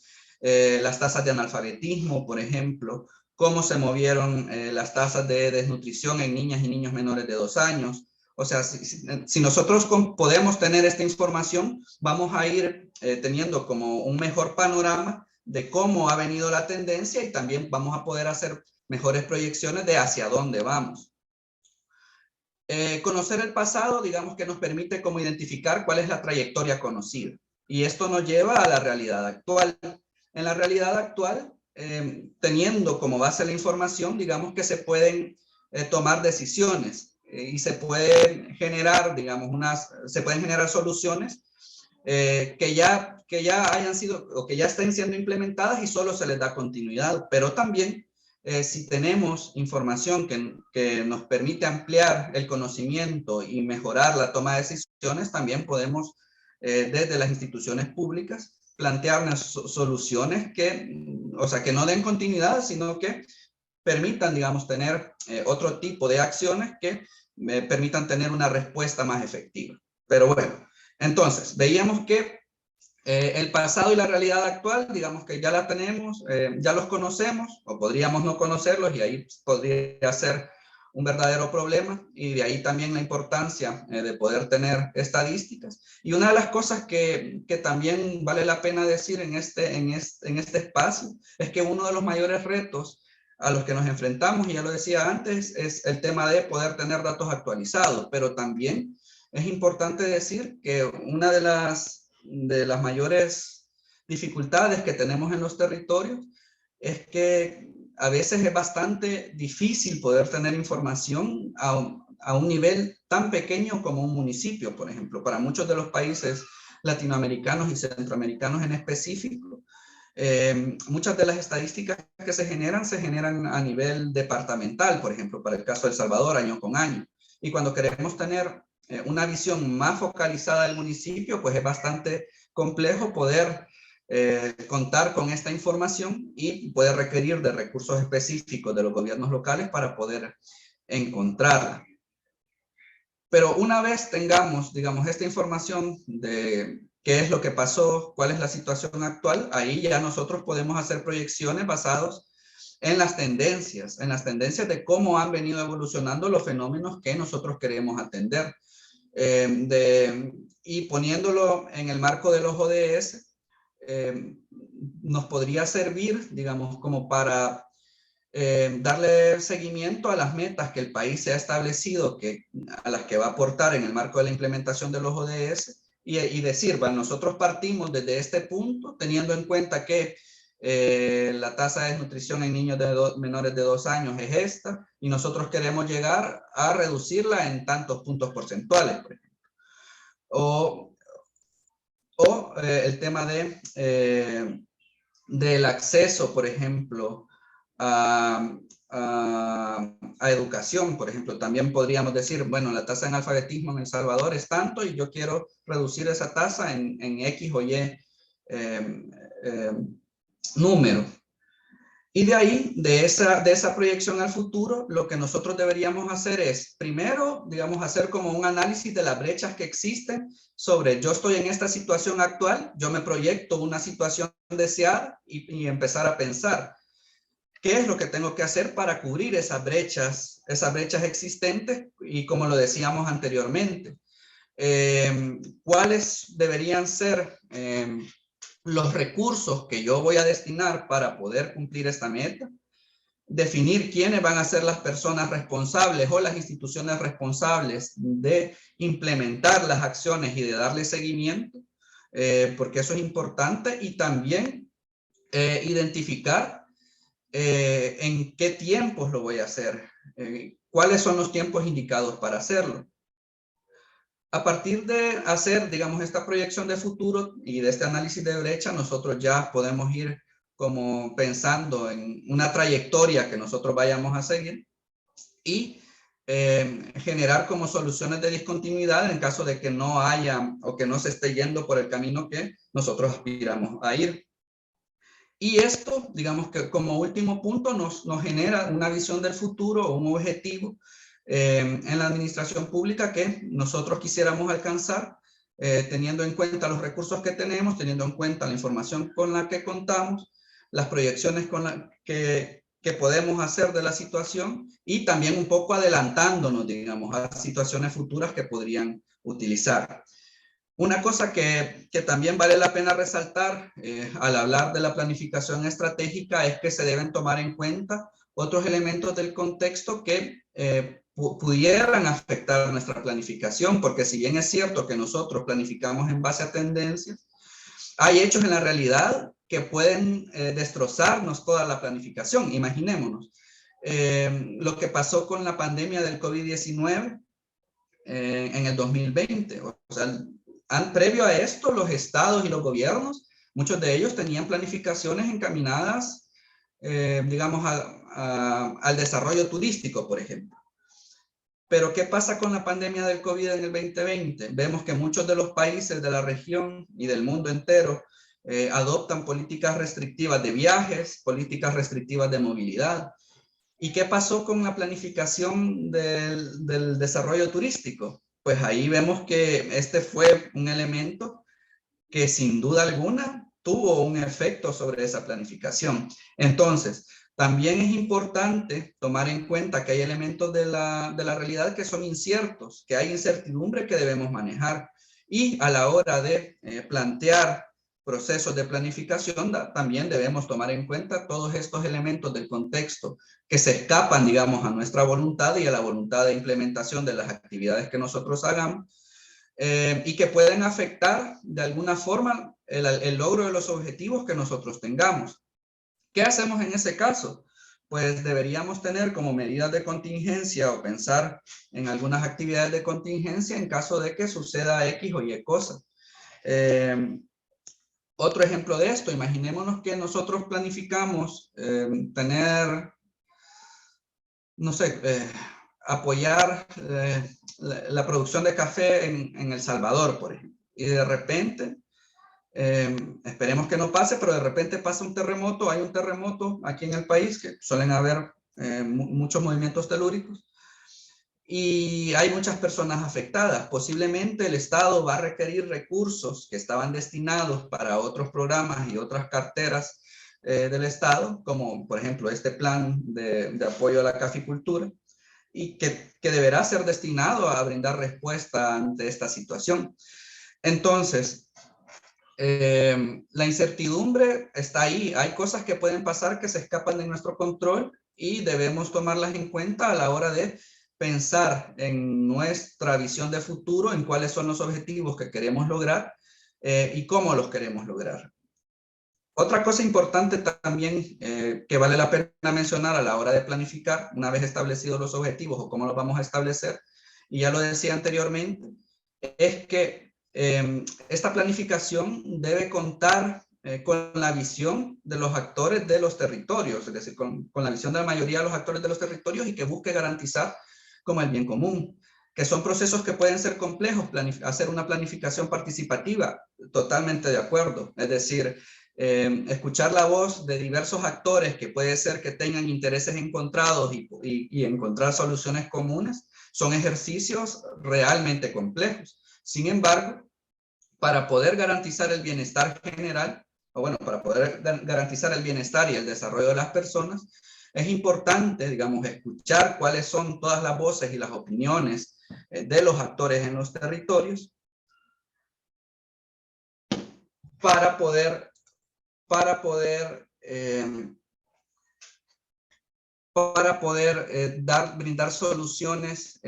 las tasas de analfabetismo, por ejemplo, cómo se movieron las tasas de desnutrición en niñas y niños menores de 2 años. O sea, si nosotros podemos tener esta información, vamos a ir teniendo como un mejor panorama de cómo ha venido la tendencia y también vamos a poder hacer mejores proyecciones de hacia dónde vamos. Conocer el pasado, digamos que nos permite como identificar cuál es la trayectoria conocida. Y esto nos lleva a la realidad actual. En la realidad actual, teniendo como base la información, digamos que se pueden tomar decisiones y se pueden generar, digamos, se pueden generar soluciones que ya hayan sido o que ya estén siendo implementadas y solo se les da continuidad. Pero también, si tenemos información que nos permite ampliar el conocimiento y mejorar la toma de decisiones, también podemos, desde las instituciones públicas, plantearnos soluciones que no den continuidad, sino que permitan, digamos, tener otro tipo de acciones que permitan tener una respuesta más efectiva. Pero bueno, entonces, veíamos que el pasado y la realidad actual, digamos que ya la tenemos, ya los conocemos, o podríamos no conocerlos, y ahí podría ser un verdadero problema, y de ahí también la importancia de poder tener estadísticas. Y una de las cosas que también vale la pena decir en este espacio, es que uno de los mayores retos a los que nos enfrentamos, y ya lo decía antes, es el tema de poder tener datos actualizados, pero también es importante decir que una de las mayores dificultades que tenemos en los territorios es que a veces es bastante difícil poder tener información a un nivel tan pequeño como un municipio, por ejemplo. Para muchos de los países latinoamericanos y centroamericanos en específico, muchas de las estadísticas que se generan a nivel departamental, por ejemplo, para el caso de El Salvador, año con año. Y cuando queremos tener una visión más focalizada del municipio, pues es bastante complejo poder contar con esta información y puede requerir de recursos específicos de los gobiernos locales para poder encontrarla. Pero una vez tengamos, digamos, esta información de qué es lo que pasó, cuál es la situación actual, ahí ya nosotros podemos hacer proyecciones basadas en las tendencias de cómo han venido evolucionando los fenómenos que nosotros queremos atender. Y poniéndolo en el marco de los ODS, nos podría servir, digamos, como para darle seguimiento a las metas que el país se ha establecido, a las que va a aportar en el marco de la implementación de los ODS, y decir, bueno, nosotros partimos desde este punto, teniendo en cuenta que la tasa de desnutrición en niños menores de 2 años es esta, y nosotros queremos llegar a reducirla en tantos puntos porcentuales, por ejemplo. O el tema del acceso, por ejemplo, a educación, por ejemplo. También podríamos decir, bueno, la tasa de analfabetismo en El Salvador es tanto y yo quiero reducir esa tasa en X o Y número. Y de ahí, de esa proyección al futuro, lo que nosotros deberíamos hacer es, primero, digamos, hacer como un análisis de las brechas que existen sobre, yo estoy en esta situación actual, yo me proyecto una situación deseada y empezar a pensar, ¿qué es lo que tengo que hacer para cubrir esas brechas existentes? Y como lo decíamos anteriormente, ¿cuáles deberían ser los recursos que yo voy a destinar para poder cumplir esta meta? Definir quiénes van a ser las personas responsables o las instituciones responsables de implementar las acciones y de darle seguimiento, porque eso es importante, y también identificar en qué tiempos lo voy a hacer, cuáles son los tiempos indicados para hacerlo. A partir de hacer, digamos, esta proyección de futuro y de este análisis de brecha, nosotros ya podemos ir como pensando en una trayectoria que nosotros vayamos a seguir y generar como soluciones de discontinuidad en caso de que no haya o que no se esté yendo por el camino que nosotros aspiramos a ir. Y esto, digamos que como último punto, nos genera una visión del futuro o un objetivo en la administración pública que nosotros quisiéramos alcanzar, teniendo en cuenta los recursos que tenemos, teniendo en cuenta la información con la que contamos, las proyecciones que podemos hacer de la situación, y también un poco adelantándonos, digamos, a situaciones futuras que podrían utilizar. Una cosa que también vale la pena resaltar al hablar de la planificación estratégica es que se deben tomar en cuenta otros elementos del contexto que pudieran afectar nuestra planificación, porque si bien es cierto que nosotros planificamos en base a tendencias, hay hechos en la realidad que pueden destrozarnos toda la planificación. Imaginémonos lo que pasó con la pandemia del COVID-19 en el 2020. O sea, previo a esto, los estados y los gobiernos, muchos de ellos tenían planificaciones encaminadas, digamos, al desarrollo turístico, por ejemplo. Pero ¿qué pasa con la pandemia del COVID en el 2020? Vemos que muchos de los países de la región y del mundo entero adoptan políticas restrictivas de viajes, políticas restrictivas de movilidad. ¿Y qué pasó con la planificación del desarrollo turístico? Pues ahí vemos que este fue un elemento que sin duda alguna tuvo un efecto sobre esa planificación. Entonces, también es importante tomar en cuenta que hay elementos de la realidad que son inciertos, que hay incertidumbre que debemos manejar. Y a la hora de plantear procesos de planificación, también debemos tomar en cuenta todos estos elementos del contexto que se escapan, digamos, a nuestra voluntad y a la voluntad de implementación de las actividades que nosotros hagamos, y que pueden afectar de alguna forma el logro de los objetivos que nosotros tengamos. ¿Qué hacemos en ese caso? Pues deberíamos tener como medidas de contingencia o pensar en algunas actividades de contingencia en caso de que suceda X o Y cosa. Otro ejemplo de esto, imaginémonos que nosotros planificamos tener, no sé, apoyar la producción de café en El Salvador, por ejemplo. Y de repente, esperemos que no pase, pero de repente pasa un terremoto, hay un terremoto aquí en el país, que suelen haber muchos movimientos telúricos, y hay muchas personas afectadas. Posiblemente el Estado va a requerir recursos que estaban destinados para otros programas y otras carteras del Estado, como por ejemplo este plan de apoyo a la caficultura, y que deberá ser destinado a brindar respuesta ante esta situación. Entonces, la incertidumbre está ahí. Hay cosas que pueden pasar que se escapan de nuestro control y debemos tomarlas en cuenta a la hora de pensar en nuestra visión de futuro, en cuáles son los objetivos que queremos lograr y cómo los queremos lograr. Otra cosa importante también que vale la pena mencionar a la hora de planificar, una vez establecidos los objetivos o cómo los vamos a establecer, y ya lo decía anteriormente, es que esta planificación debe contar con la visión de los actores de los territorios, es decir, con la visión de la mayoría de los actores de los territorios y que busque garantizar como el bien común, que son procesos que pueden ser complejos, hacer una planificación participativa, totalmente de acuerdo, es decir, escuchar la voz de diversos actores que puede ser que tengan intereses encontrados y encontrar soluciones comunes, son ejercicios realmente complejos. Sin embargo, para poder garantizar el bienestar general, o bueno, para poder garantizar el bienestar y el desarrollo de las personas, es importante, digamos, escuchar cuáles son todas las voces y las opiniones de los actores en los territorios para poder brindar soluciones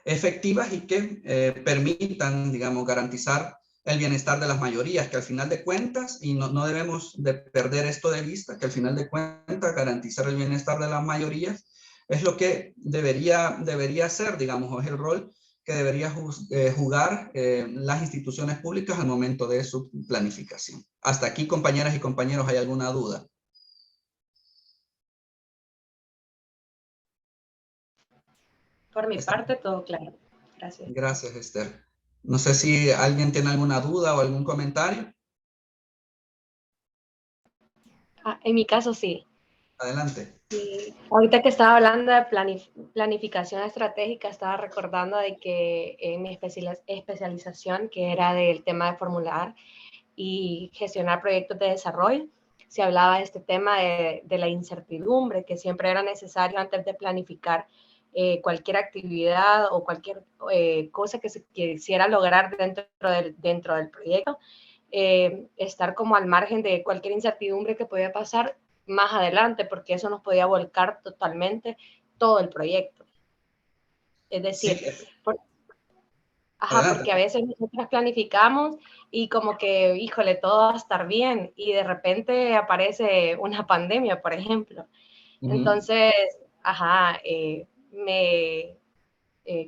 efectivas y que permitan, digamos, garantizar el bienestar de las mayorías, que al final de cuentas, y no debemos de perder esto de vista, que al final de cuentas garantizar el bienestar de las mayorías es lo que debería ser, digamos, o es el rol que debería jugar las instituciones públicas al momento de su planificación. Hasta aquí, compañeras y compañeros, ¿hay alguna duda? Por mi parte, todo claro. Gracias. Gracias, Esther. No sé si alguien tiene alguna duda o algún comentario. En mi caso, sí. Adelante. Sí. Ahorita que estaba hablando de planificación estratégica, estaba recordando de que en mi especialización, que era del tema de formular y gestionar proyectos de desarrollo, se hablaba de este tema de la incertidumbre, que siempre era necesario antes de planificar cualquier actividad o cualquier cosa que se quisiera lograr dentro del proyecto, estar como al margen de cualquier incertidumbre que pueda pasar más adelante, porque eso nos podía volcar totalmente todo el proyecto. Es decir, Sí, porque a veces nosotros planificamos y como que, híjole, todo va a estar bien y de repente aparece una pandemia, por ejemplo. Entonces,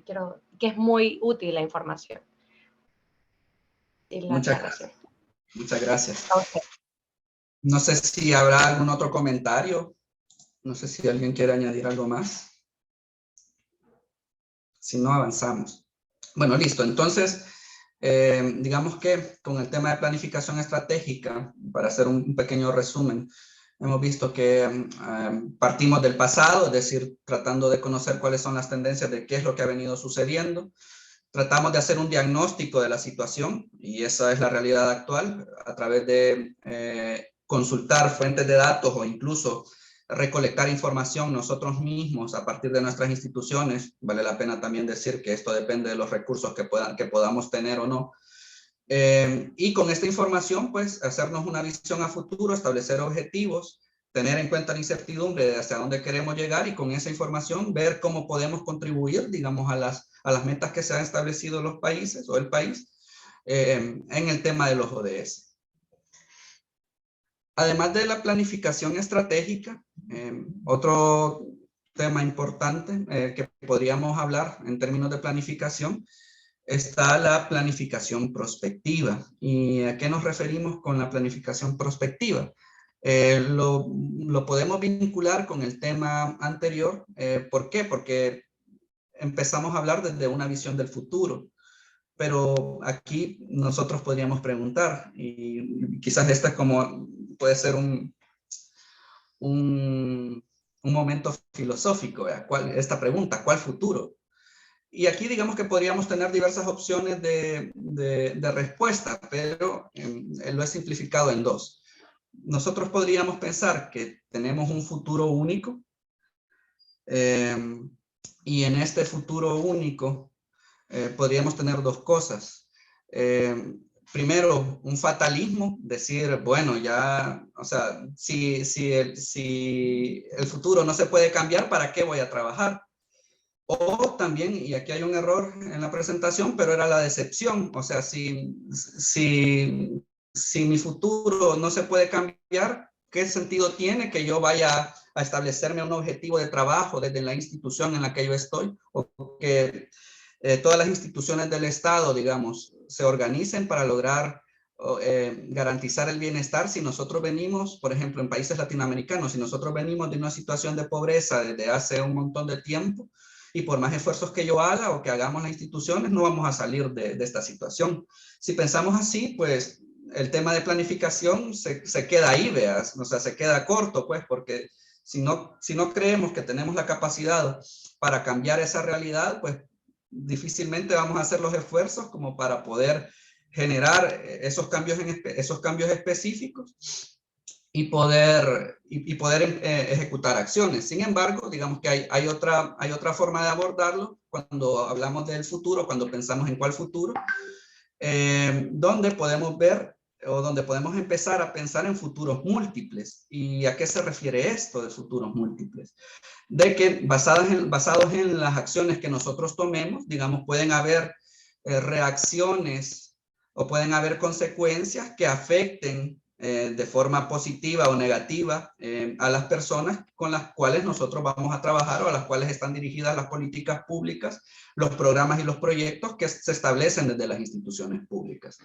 creo que es muy útil la información y la aclaración. Muchas gracias. No sé si habrá algún otro comentario. No sé si alguien quiere añadir algo más. Si no, avanzamos. Bueno, listo. Entonces, digamos que con el tema de planificación estratégica, para hacer un pequeño resumen, hemos visto que partimos del pasado, es decir, tratando de conocer cuáles son las tendencias de qué es lo que ha venido sucediendo. Tratamos de hacer un diagnóstico de la situación, y esa es la realidad actual, a través de consultar fuentes de datos o incluso recolectar información nosotros mismos a partir de nuestras instituciones. Vale la pena también decir que esto depende de los recursos que podamos tener o no. Y con esta información, pues, hacernos una visión a futuro, establecer objetivos, tener en cuenta la incertidumbre de hacia dónde queremos llegar, y con esa información ver cómo podemos contribuir, digamos, a las metas que se han establecido los países o el país en el tema de los ODS. Además de la planificación estratégica, otro tema importante que podríamos hablar en términos de planificación está la planificación prospectiva. ¿Y a qué nos referimos con la planificación prospectiva? Lo podemos vincular con el tema anterior. ¿Por qué? Porque empezamos a hablar desde una visión del futuro. Pero aquí nosotros podríamos preguntar, y quizás esta es como puede ser un momento filosófico, esta pregunta, ¿cuál futuro? Y aquí digamos que podríamos tener diversas opciones de respuesta, pero lo he simplificado en dos. Nosotros podríamos pensar que tenemos un futuro único, y en este futuro único podríamos tener dos cosas. Primero, un fatalismo, decir, bueno, ya, o sea, si el futuro no se puede cambiar, ¿para qué voy a trabajar? O también, y aquí hay un error en la presentación, pero era la decepción. O sea, si mi futuro no se puede cambiar, ¿qué sentido tiene que yo vaya a establecerme un objetivo de trabajo desde la institución en la que yo estoy? O que todas las instituciones del Estado, digamos, se organicen para lograr garantizar el bienestar, si nosotros venimos, por ejemplo, en países latinoamericanos, si nosotros venimos de una situación de pobreza desde hace un montón de tiempo, y por más esfuerzos que yo haga o que hagamos las instituciones, no vamos a salir de esta situación. Si pensamos así, pues el tema de planificación se queda ahí, veas, o sea, se queda corto, pues, porque si no creemos que tenemos la capacidad para cambiar esa realidad, pues difícilmente vamos a hacer los esfuerzos como para poder generar esos cambios específicos y poder ejecutar acciones. Sin embargo, digamos que hay otra forma de abordarlo cuando hablamos del futuro, cuando pensamos en cuál futuro, donde podemos ver o donde podemos empezar a pensar en futuros múltiples. ¿Y a qué se refiere esto de futuros múltiples? De que basados en las acciones que nosotros tomemos, digamos, pueden haber reacciones o pueden haber consecuencias que afecten de forma positiva o negativa a las personas con las cuales nosotros vamos a trabajar o a las cuales están dirigidas las políticas públicas, los programas y los proyectos que se establecen desde las instituciones públicas.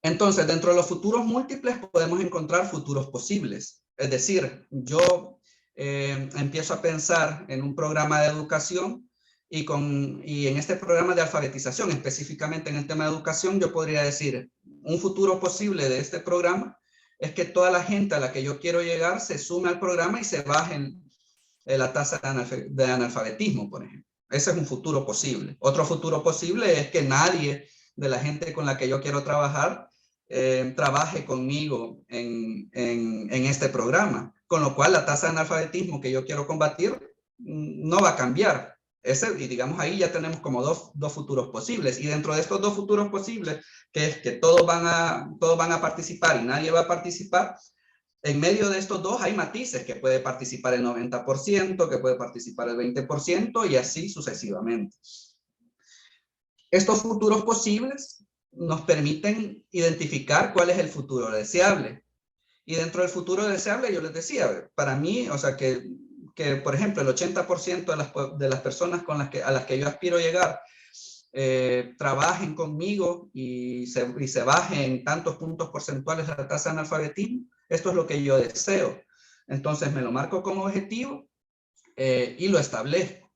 Entonces, dentro de los futuros múltiples podemos encontrar futuros posibles. Es decir, yo empiezo a pensar en un programa de educación y en este programa de alfabetización, específicamente en el tema de educación, yo podría decir, un futuro posible de este programa es que toda la gente a la que yo quiero llegar se sume al programa y se baje la tasa de analfabetismo, por ejemplo. Ese es un futuro posible. Otro futuro posible es que nadie de la gente con la que yo quiero trabajar trabaje conmigo en este programa, con lo cual la tasa de analfabetismo que yo quiero combatir no va a cambiar. Y digamos, ahí ya tenemos como dos futuros posibles, y dentro de estos dos futuros posibles, que es que todos van a participar y nadie va a participar, En medio de estos dos hay matices, que puede participar el 90%, que puede participar el 20% y así sucesivamente. Estos futuros posibles nos permiten identificar cuál es el futuro deseable. Y dentro del futuro deseable, yo les decía, para mí, o sea, que por ejemplo, el 80% de las personas a las que yo aspiro llegar trabajen conmigo y se bajen tantos puntos porcentuales la tasa de analfabetismo. Esto es lo que yo deseo. Entonces me lo marco como objetivo y lo establezco.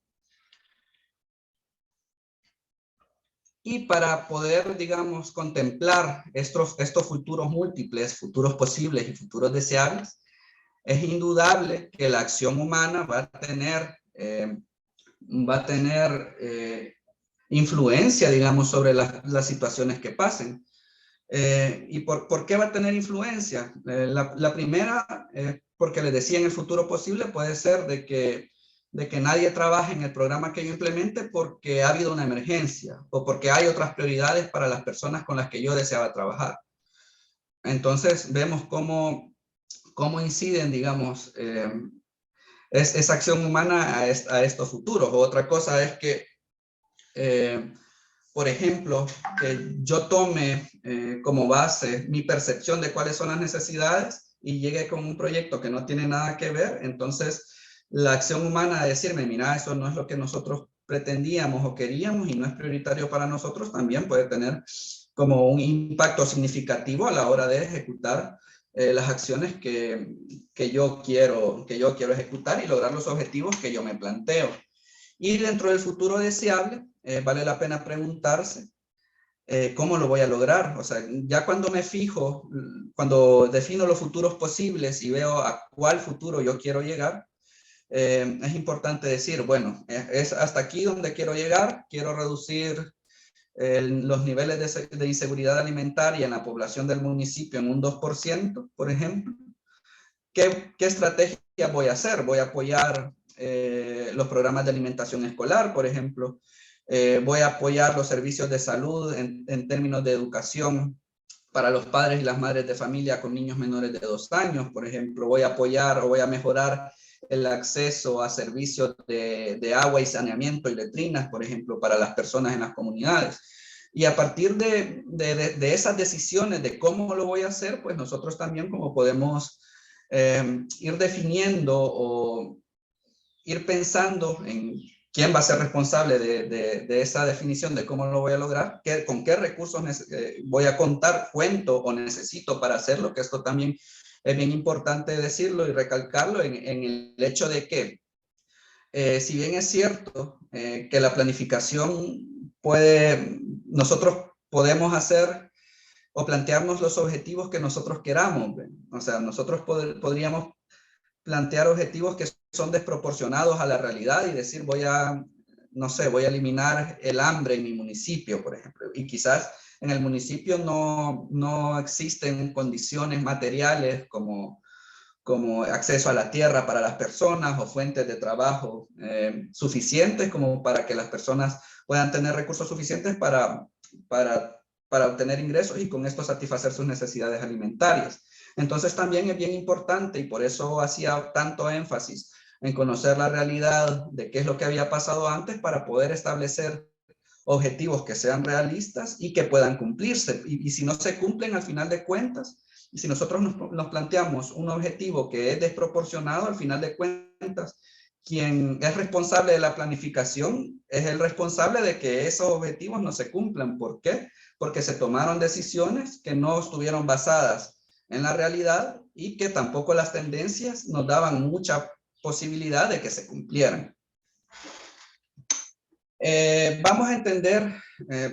Y para poder, digamos, contemplar estos futuros múltiples, futuros posibles y futuros deseables, es indudable que la acción humana va a tener influencia, digamos, sobre las situaciones que pasen. ¿Y por qué va a tener influencia? La primera, porque les decía, en el futuro posible puede ser de que nadie trabaje en el programa que yo implemente porque ha habido una emergencia o porque hay otras prioridades para las personas con las que yo deseaba trabajar. Entonces vemos cómo inciden, digamos, esa acción humana a estos futuros. Otra cosa es que, por ejemplo, que yo tome como base mi percepción de cuáles son las necesidades y llegue con un proyecto que no tiene nada que ver, entonces la acción humana de decirme, mira, eso no es lo que nosotros pretendíamos o queríamos y no es prioritario para nosotros, también puede tener como un impacto significativo a la hora de ejecutar las acciones que yo quiero ejecutar y lograr los objetivos que yo me planteo. Y dentro del futuro deseable, vale la pena preguntarse cómo lo voy a lograr. O sea, ya cuando me fijo, cuando defino los futuros posibles y veo a cuál futuro yo quiero llegar, es importante decir, bueno, es hasta aquí donde quiero llegar, quiero reducir los niveles de inseguridad alimentaria en la población del municipio en un 2%, por ejemplo. ¿Qué estrategia voy a hacer? Voy a apoyar los programas de alimentación escolar, por ejemplo. Voy a apoyar los servicios de salud en términos de educación para los padres y las madres de familia con niños menores de 2 años, por ejemplo. Voy a apoyar o voy a mejorar el acceso a servicios de agua y saneamiento y letrinas, por ejemplo, para las personas en las comunidades. Y a partir de esas decisiones de cómo lo voy a hacer, pues nosotros también como podemos ir definiendo o ir pensando en quién va a ser responsable de esa definición de cómo lo voy a lograr, con qué recursos voy a cuento o necesito para hacerlo, que esto también es bien importante decirlo y recalcarlo en el hecho de que, si bien es cierto que la planificación nosotros podemos hacer o plantearnos los objetivos que nosotros queramos. O sea, nosotros podríamos plantear objetivos que son desproporcionados a la realidad y decir, no sé, voy a eliminar el hambre en mi municipio, por ejemplo. Y quizás en el municipio no existen condiciones materiales como acceso a la tierra para las personas o fuentes de trabajo suficientes como para que las personas puedan tener recursos suficientes para obtener ingresos y con esto satisfacer sus necesidades alimentarias. Entonces también es bien importante y por eso hacía tanto énfasis en conocer la realidad de qué es lo que había pasado antes para poder establecer objetivos que sean realistas y que puedan cumplirse. Y si no se cumplen al final de cuentas, y si nosotros nos planteamos un objetivo que es desproporcionado, al final de cuentas, quien es responsable de la planificación es el responsable de que esos objetivos no se cumplan. ¿Por qué? Porque se tomaron decisiones que no estuvieron basadas en la realidad y que tampoco las tendencias nos daban mucha posibilidad de que se cumplieran. Vamos a entender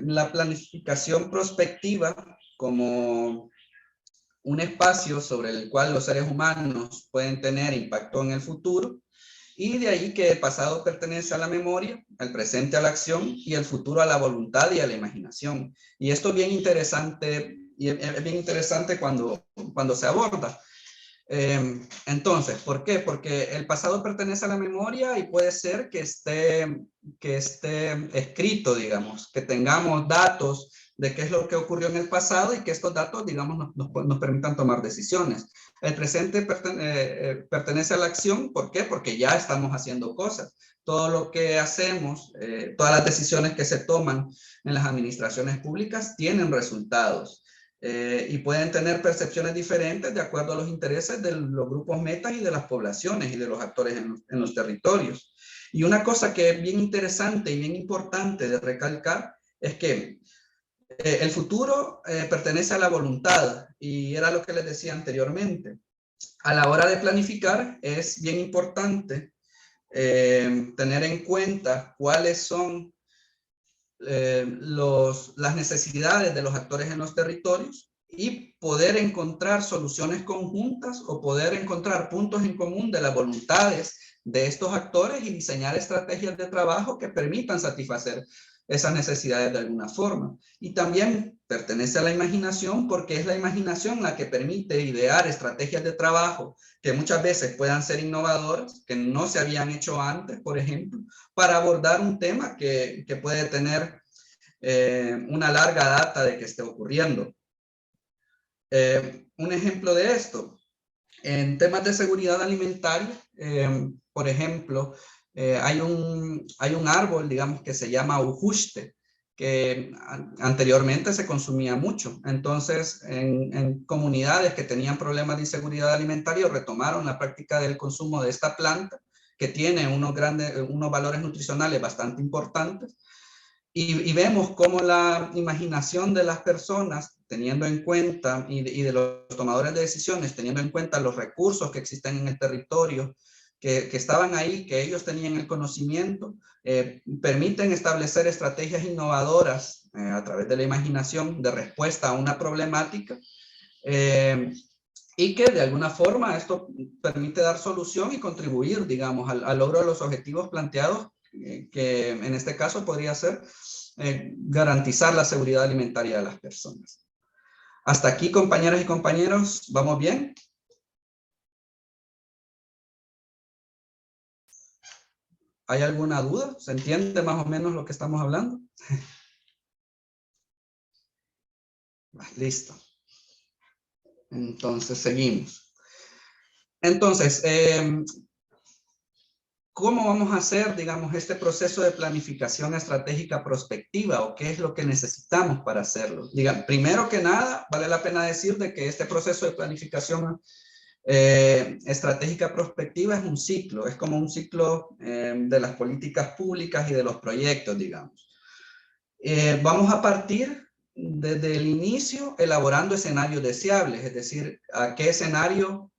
la planificación prospectiva como un espacio sobre el cual los seres humanos pueden tener impacto en el futuro, y de ahí que el pasado pertenece a la memoria, el presente a la acción y el futuro a la voluntad y a la imaginación. Y esto es bien interesante, cuando se aborda. Entonces, ¿por qué? Porque el pasado pertenece a la memoria y puede ser que esté escrito, digamos, que tengamos datos de qué es lo que ocurrió en el pasado y que estos datos, digamos, nos permitan tomar decisiones. El presente pertenece a la acción. ¿Por qué? Porque ya estamos haciendo cosas. Todo lo que hacemos, todas las decisiones que se toman en las administraciones públicas tienen resultados. Y pueden tener percepciones diferentes de acuerdo a los intereses de los grupos metas y de las poblaciones y de los actores en los territorios. Y una cosa que es bien interesante y bien importante de recalcar es que el futuro pertenece a la voluntad, y era lo que les decía anteriormente. A la hora de planificar es bien importante tener en cuenta cuáles son las necesidades de los actores en los territorios y poder encontrar soluciones conjuntas o poder encontrar puntos en común de las voluntades de estos actores y diseñar estrategias de trabajo que permitan satisfacer esas necesidades de alguna forma. Y también pertenece a la imaginación, porque es la imaginación la que permite idear estrategias de trabajo que muchas veces puedan ser innovadoras, que no se habían hecho antes, por ejemplo, para abordar un tema que puede tener una larga data de que esté ocurriendo. Un ejemplo de esto, en temas de seguridad alimentaria, por ejemplo, hay un árbol, digamos, que se llama ujuste, que anteriormente se consumía mucho. Entonces, en comunidades que tenían problemas de inseguridad alimentaria, retomaron la práctica del consumo de esta planta, que tiene unos valores nutricionales bastante importantes. Y vemos cómo la imaginación de las personas, teniendo en cuenta, y de los tomadores de decisiones, teniendo en cuenta los recursos que existen en el territorio, que estaban ahí, que ellos tenían el conocimiento, permiten establecer estrategias innovadoras a través de la imaginación de respuesta a una problemática, y que de alguna forma esto permite dar solución y contribuir, digamos, al logro de los objetivos planteados, que en este caso podría ser garantizar la seguridad alimentaria de las personas. Hasta aquí, compañeras y compañeros, ¿vamos bien? ¿Hay alguna duda? ¿Se entiende más o menos lo que estamos hablando? Listo. Entonces, seguimos. Entonces, ¿cómo vamos a hacer, digamos, este proceso de planificación estratégica prospectiva, o qué es lo que necesitamos para hacerlo? Primero que nada, vale la pena decir de que este proceso de planificación estratégica prospectiva es un ciclo, es como un ciclo de las políticas públicas y de los proyectos, digamos. Vamos a partir desde el inicio elaborando escenarios deseables, es decir, a qué escenario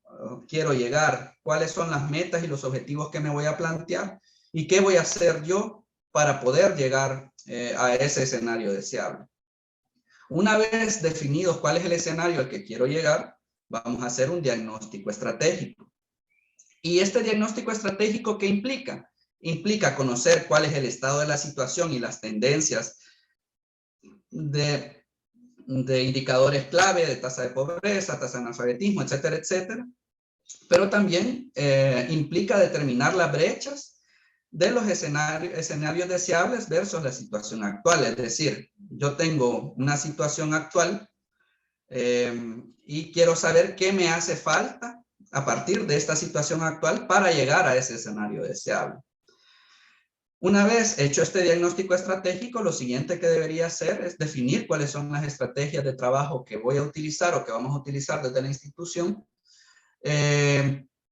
quiero llegar, cuáles son las metas y los objetivos que me voy a plantear y qué voy a hacer yo para poder llegar a ese escenario deseable. Una vez definidos cuál es el escenario al que quiero llegar, vamos a hacer un diagnóstico estratégico. ¿Y este diagnóstico estratégico qué implica? Implica conocer cuál es el estado de la situación y las tendencias de indicadores clave, de tasa de pobreza, tasa de analfabetismo, etcétera, etcétera. Pero también implica determinar las brechas de los escenarios deseables versus la situación actual. Es decir, yo tengo una situación actual y quiero saber qué me hace falta a partir de esta situación actual para llegar a ese escenario deseable. Una vez hecho este diagnóstico estratégico, lo siguiente que debería hacer es definir cuáles son las estrategias de trabajo que voy a utilizar o que vamos a utilizar desde la institución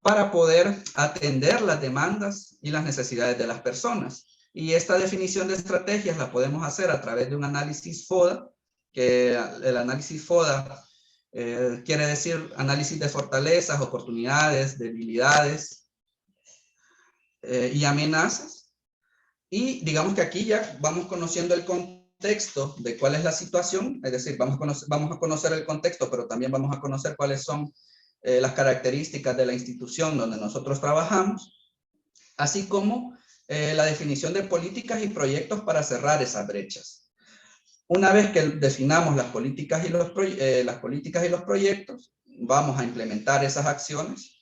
para poder atender las demandas y las necesidades de las personas. Y esta definición de estrategias la podemos hacer a través de un análisis FODA, que el análisis FODA quiere decir análisis de fortalezas, oportunidades, debilidades y amenazas. Y digamos que aquí ya vamos conociendo el contexto de cuál es la situación, es decir, vamos a conocer el contexto, pero también vamos a conocer cuáles son las características de la institución donde nosotros trabajamos, así como la definición de políticas y proyectos para cerrar esas brechas. Una vez que definamos las políticas y los proyectos, vamos a implementar esas acciones.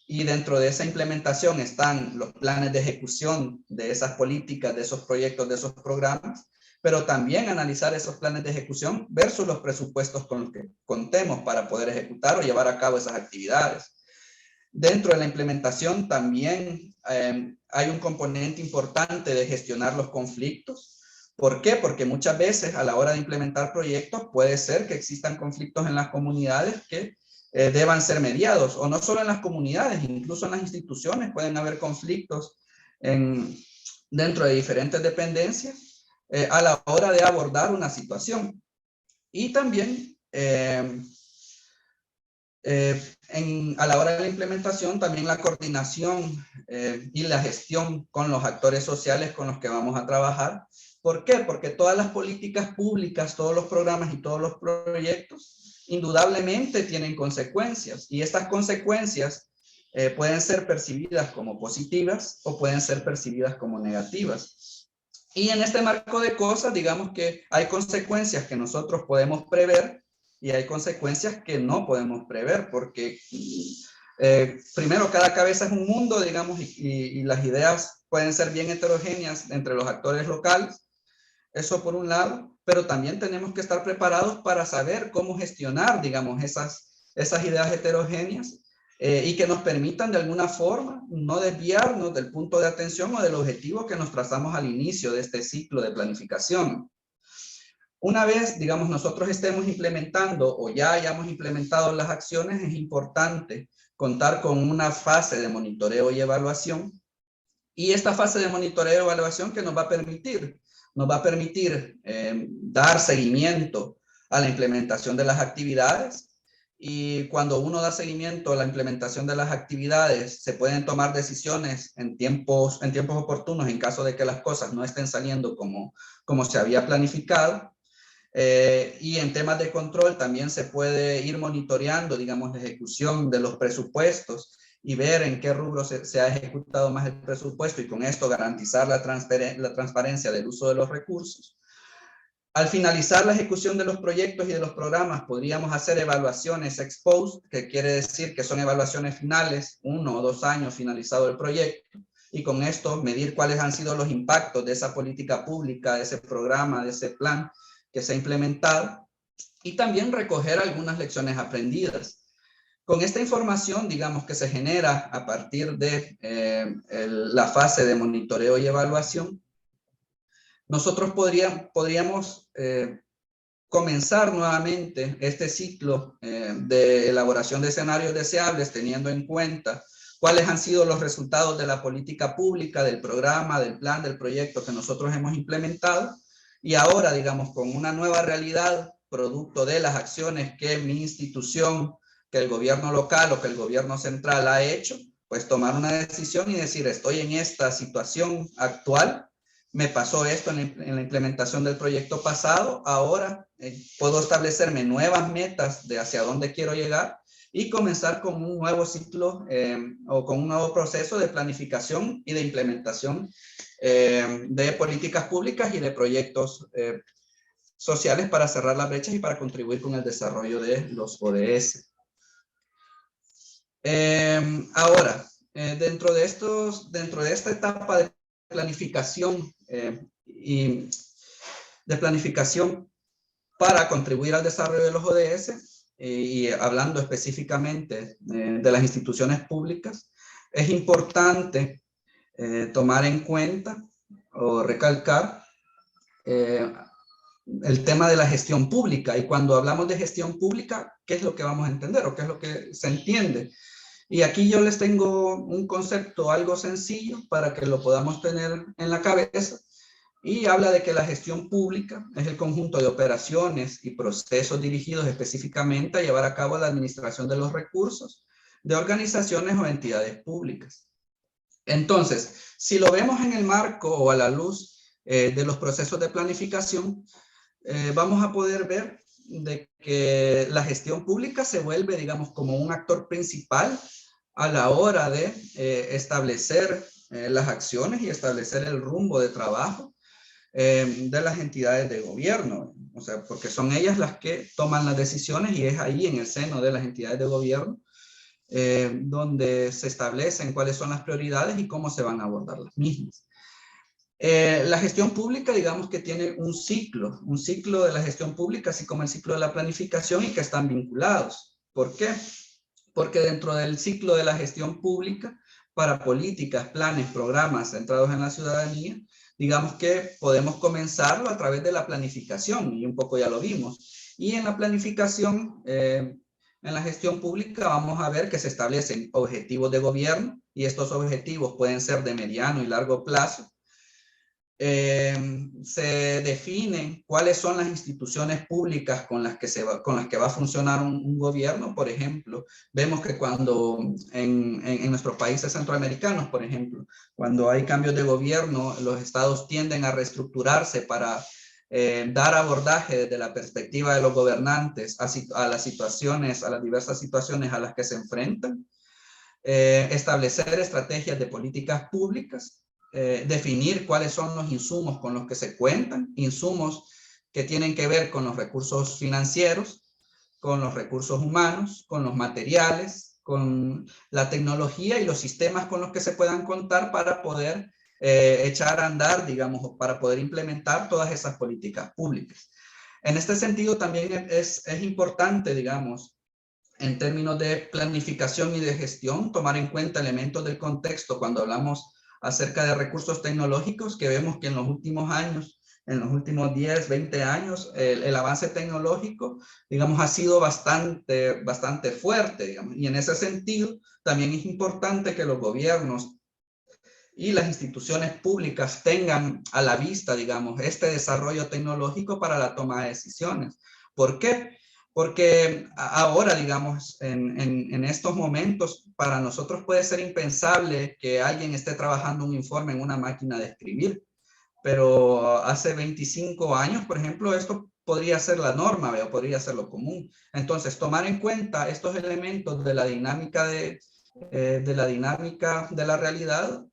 Y dentro de esa implementación están los planes de ejecución de esas políticas, de esos proyectos, de esos programas, pero también analizar esos planes de ejecución versus los presupuestos con los que contemos para poder ejecutar o llevar a cabo esas actividades. Dentro de la implementación también hay un componente importante de gestionar los conflictos. ¿Por qué? Porque muchas veces a la hora de implementar proyectos puede ser que existan conflictos en las comunidades que deban ser mediados, o no solo en las comunidades, incluso en las instituciones pueden haber conflictos dentro de diferentes dependencias a la hora de abordar una situación. Y también a la hora de la implementación, también la coordinación y la gestión con los actores sociales con los que vamos a trabajar. ¿Por qué? Porque todas las políticas públicas, todos los programas y todos los proyectos, indudablemente tienen consecuencias. Y estas consecuencias pueden ser percibidas como positivas o pueden ser percibidas como negativas. Y en este marco de cosas, digamos que hay consecuencias que nosotros podemos prever y hay consecuencias que no podemos prever, porque primero, cada cabeza es un mundo, digamos, y las ideas pueden ser bien heterogéneas entre los actores locales. Eso por un lado, pero también tenemos que estar preparados para saber cómo gestionar, digamos, esas ideas heterogéneas y que nos permitan de alguna forma no desviarnos del punto de atención o del objetivo que nos trazamos al inicio de este ciclo de planificación. Una vez, digamos, nosotros estemos implementando o ya hayamos implementado las acciones, es importante contar con una fase de monitoreo y evaluación. Y esta fase de monitoreo y evaluación que nos va a permitir dar seguimiento a la implementación de las actividades. Y cuando uno da seguimiento a la implementación de las actividades, se pueden tomar decisiones en tiempos oportunos en caso de que las cosas no estén saliendo como se había planificado. Y en temas de control también se puede ir monitoreando, digamos, la ejecución de los presupuestos y ver en qué rubro se ha ejecutado más el presupuesto y con esto garantizar la transparencia del uso de los recursos. Al finalizar la ejecución de los proyectos y de los programas, podríamos hacer evaluaciones ex post, que quiere decir que son evaluaciones finales, 1 o 2 años finalizado el proyecto, y con esto medir cuáles han sido los impactos de esa política pública, de ese programa, de ese plan que se ha implementado, y también recoger algunas lecciones aprendidas. Con esta información, digamos, que se genera a partir de la fase de monitoreo y evaluación, nosotros podríamos comenzar nuevamente este ciclo de elaboración de escenarios deseables, teniendo en cuenta cuáles han sido los resultados de la política pública, del programa, del plan, del proyecto que nosotros hemos implementado. Y ahora, digamos, con una nueva realidad, producto de las acciones que mi institución, que el gobierno local o que el gobierno central ha hecho, pues tomar una decisión y decir, estoy en esta situación actual, me pasó esto en la implementación del proyecto pasado, ahora puedo establecerme nuevas metas de hacia dónde quiero llegar y comenzar con un nuevo ciclo o con un nuevo proceso de planificación y de implementación de políticas públicas y de proyectos sociales para cerrar las brechas y para contribuir con el desarrollo de los ODS. Ahora, dentro de esta etapa de planificación y de planificación para contribuir al desarrollo de los ODS y hablando específicamente de las instituciones públicas, es importante tomar en cuenta o recalcar el tema de la gestión pública. Y cuando hablamos de gestión pública, ¿qué es lo que vamos a entender o qué es lo que se entiende? Y aquí yo les tengo un concepto algo sencillo para que lo podamos tener en la cabeza. Y habla de que la gestión pública es el conjunto de operaciones y procesos dirigidos específicamente a llevar a cabo la administración de los recursos de organizaciones o entidades públicas. Entonces, si lo vemos en el marco o a la luz de los procesos de planificación, vamos a poder ver de que la gestión pública se vuelve, digamos, como un actor principal a la hora de establecer las acciones y establecer el rumbo de trabajo de las entidades de gobierno. O sea, porque son ellas las que toman las decisiones y es ahí en el seno de las entidades de gobierno donde se establecen cuáles son las prioridades y cómo se van a abordar las mismas. La gestión pública, digamos que tiene un ciclo de la gestión pública, así como el ciclo de la planificación, y que están vinculados. ¿Por qué? Porque dentro del ciclo de la gestión pública, para políticas, planes, programas centrados en la ciudadanía, digamos que podemos comenzarlo a través de la planificación, y un poco ya lo vimos. Y en la planificación, en la gestión pública, vamos a ver que se establecen objetivos de gobierno, y estos objetivos pueden ser de mediano y largo plazo. Se definen cuáles son las instituciones públicas con las que va a funcionar un gobierno. Por ejemplo, vemos que cuando en nuestros países centroamericanos, por ejemplo, cuando hay cambios de gobierno, los estados tienden a reestructurarse para dar abordaje desde la perspectiva de los gobernantes a las situaciones, a las diversas situaciones a las que se enfrentan, establecer estrategias de políticas públicas, definir cuáles son los insumos con los que se cuentan, insumos que tienen que ver con los recursos financieros, con los recursos humanos, con los materiales, con la tecnología y los sistemas con los que se puedan contar para poder echar a andar, digamos, para poder implementar todas esas políticas públicas. En este sentido también es importante, digamos, en términos de planificación y de gestión, tomar en cuenta elementos del contexto cuando hablamos acerca de recursos tecnológicos, que vemos que en los últimos años, en los últimos 10, 20 años, el avance tecnológico, digamos, ha sido bastante fuerte, digamos. Y en ese sentido, también es importante que los gobiernos y las instituciones públicas tengan a la vista, digamos, este desarrollo tecnológico para la toma de decisiones. ¿Por qué? Porque ahora, digamos, en estos momentos, para nosotros puede ser impensable que alguien esté trabajando un informe en una máquina de escribir, pero hace 25 años, por ejemplo, esto podría ser la norma, o podría ser lo común. Entonces, tomar en cuenta estos elementos de la dinámica de la realidad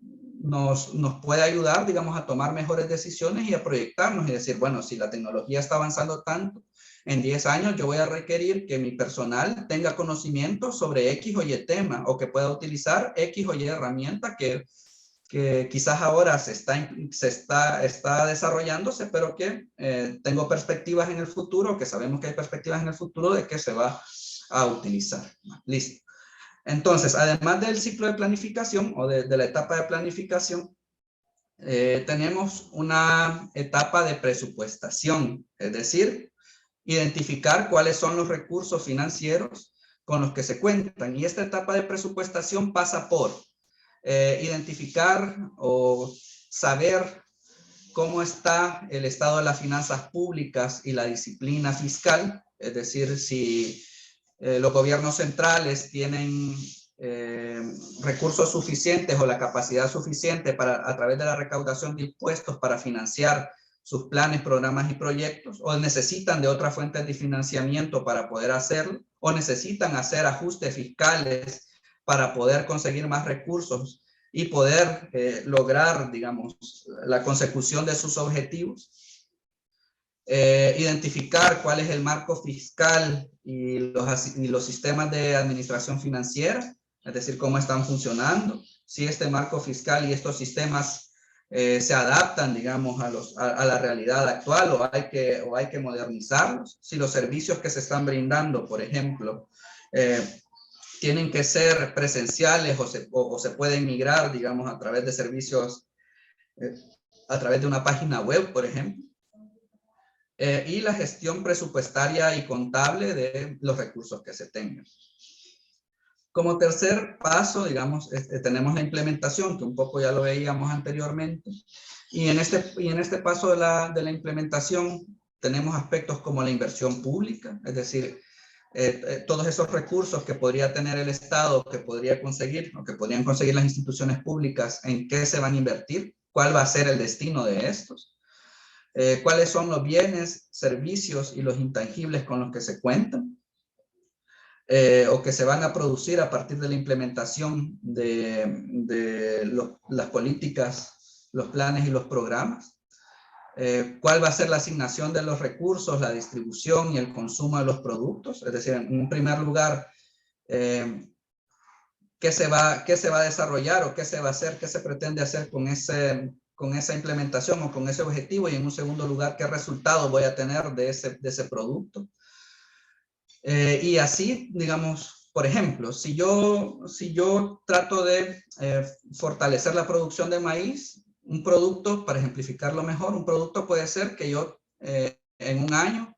nos puede ayudar, digamos, a tomar mejores decisiones y a proyectarnos y decir, bueno, si la tecnología está avanzando tanto, en 10 años yo voy a requerir que mi personal tenga conocimiento sobre X o Y tema, o que pueda utilizar X o Y herramienta que quizás ahora está desarrollándose, pero que tengo perspectivas en el futuro, que sabemos que hay perspectivas en el futuro de que se va a utilizar. Listo. Entonces, además del ciclo de planificación o de la etapa de planificación, tenemos una etapa de presupuestación, es decir, identificar cuáles son los recursos financieros con los que se cuentan. Y esta etapa de presupuestación pasa por identificar o saber cómo está el estado de las finanzas públicas y la disciplina fiscal, es decir, si los gobiernos centrales tienen recursos suficientes o la capacidad suficiente para, a través de la recaudación de impuestos, para financiar sus planes, programas y proyectos, o necesitan de otras fuentes de financiamiento para poder hacerlo, o necesitan hacer ajustes fiscales para poder conseguir más recursos y poder lograr, digamos, la consecución de sus objetivos. Identificar cuál es el marco fiscal y los sistemas de administración financiera, es decir, cómo están funcionando, si este marco fiscal y estos sistemas se adaptan, digamos, a la realidad actual, o hay que modernizarlos, si los servicios que se están brindando, por ejemplo, tienen que ser presenciales o se pueden migrar, digamos, a través de servicios, a través de una página web, por ejemplo. Y la gestión presupuestaria y contable de los recursos que se tengan. Como tercer paso, digamos, tenemos la implementación, que un poco ya lo veíamos anteriormente. Y en este paso de la implementación tenemos aspectos como la inversión pública, es decir, todos esos recursos que podría tener el Estado, que podría conseguir, o que podrían conseguir las instituciones públicas, en qué se van a invertir, cuál va a ser el destino de estos, cuáles son los bienes, servicios y los intangibles con los que se cuentan, o que se van a producir a partir de la implementación de las políticas, los planes y los programas. Cuál va a ser la asignación de los recursos, la distribución y el consumo de los productos. Es decir, en un primer lugar, ¿qué se va a desarrollar o qué se va a hacer, qué se pretende hacer con con esa implementación o con ese objetivo, y en un segundo lugar, qué resultado voy a tener de ese producto. Y así, digamos, por ejemplo, si yo trato de fortalecer la producción de maíz, un producto, para ejemplificarlo mejor, un producto puede ser que yo en un año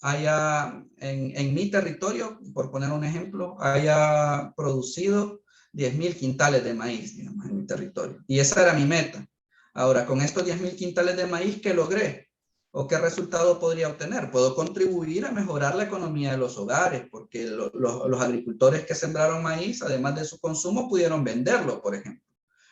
haya, en mi territorio, por poner un ejemplo, haya producido 10.000 quintales de maíz, digamos, en mi territorio. Y esa era mi meta. Ahora, con estos 10.000 quintales de maíz, ¿qué logré? ¿O qué resultado podría obtener? Puedo contribuir a mejorar la economía de los hogares, porque los agricultores que sembraron maíz, además de su consumo, pudieron venderlo, por ejemplo.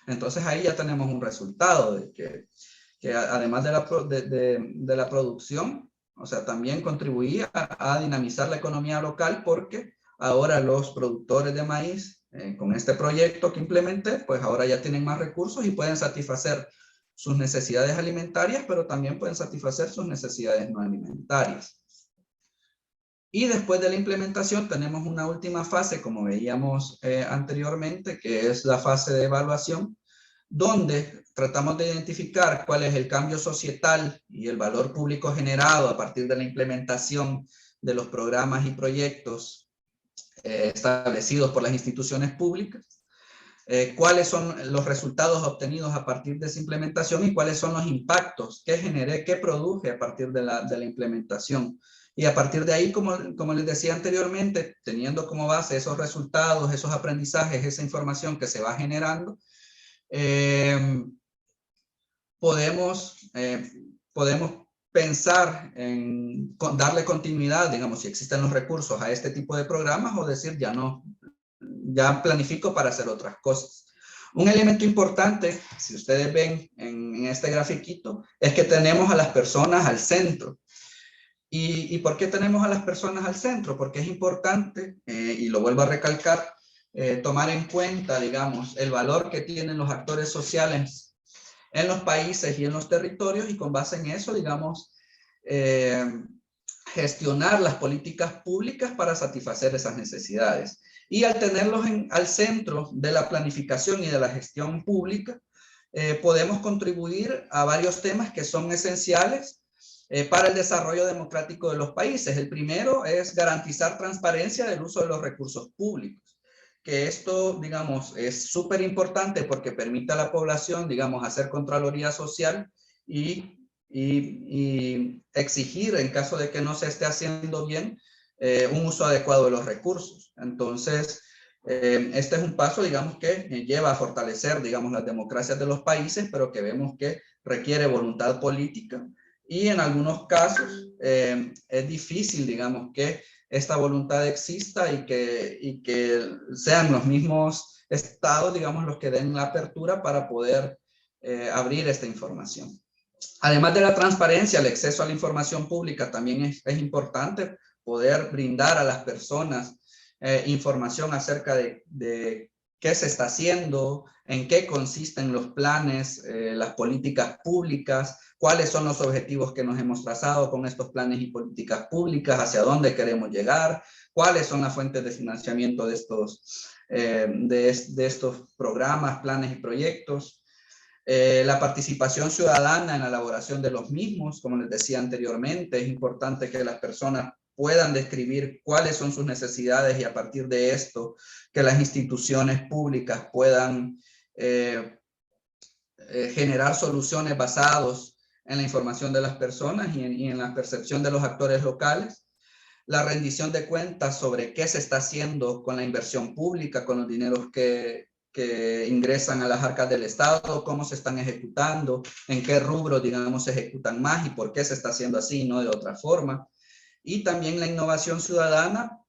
Entonces ahí ya tenemos un resultado de que además de la producción, o sea, también contribuía a dinamizar la economía local, porque ahora los productores de maíz, con este proyecto que implementé, pues ahora ya tienen más recursos y pueden satisfacer sus necesidades alimentarias, pero también pueden satisfacer sus necesidades no alimentarias. Y después de la implementación tenemos una última fase, como veíamos anteriormente, que es la fase de evaluación, donde tratamos de identificar cuál es el cambio societal y el valor público generado a partir de la implementación de los programas y proyectos establecidos por las instituciones públicas, cuáles son los resultados obtenidos a partir de esa implementación y cuáles son los impactos que generé, que produje a partir de la implementación. Y a partir de ahí, como les decía anteriormente, teniendo como base esos resultados, esos aprendizajes, esa información que se va generando, podemos pensar en darle continuidad, digamos, si existen los recursos a este tipo de programas, o decir ya no, ya planifico para hacer otras cosas. Un elemento importante, si ustedes ven en este grafiquito, es que tenemos a las personas al centro. ¿Y por qué tenemos a las personas al centro? Porque es importante, y lo vuelvo a recalcar, tomar en cuenta, digamos, el valor que tienen los actores sociales en los países y en los territorios, y con base en eso, digamos, gestionar las políticas públicas para satisfacer esas necesidades. Y al tenerlos al centro de la planificación y de la gestión pública, podemos contribuir a varios temas que son esenciales para el desarrollo democrático de los países. El primero es garantizar transparencia del uso de los recursos públicos, que esto, digamos, es súper importante porque permite a la población, digamos, hacer contraloría social y exigir, en caso de que no se esté haciendo bien, un uso adecuado de los recursos. Entonces, este es un paso, digamos, que lleva a fortalecer, digamos, las democracias de los países, pero que vemos que requiere voluntad política. Y en algunos casos es difícil, digamos, que esta voluntad exista y que sean los mismos estados, digamos, los que den la apertura para poder abrir esta información. Además de la transparencia, el acceso a la información pública también es importante, poder brindar a las personas información acerca de qué se está haciendo, en qué consisten los planes, las políticas públicas, cuáles son los objetivos que nos hemos trazado con estos planes y políticas públicas, hacia dónde queremos llegar, cuáles son las fuentes de financiamiento de estos programas, planes y proyectos. La participación ciudadana en la elaboración de los mismos, como les decía anteriormente, es importante que las personas puedan describir cuáles son sus necesidades y a partir de esto que las instituciones públicas puedan generar soluciones basadas en la información de las personas y en la percepción de los actores locales. La rendición de cuentas sobre qué se está haciendo con la inversión pública, con los dineros que ingresan a las arcas del Estado, cómo se están ejecutando, en qué rubros, digamos, se ejecutan más y por qué se está haciendo así y no de otra forma. Y también la innovación ciudadana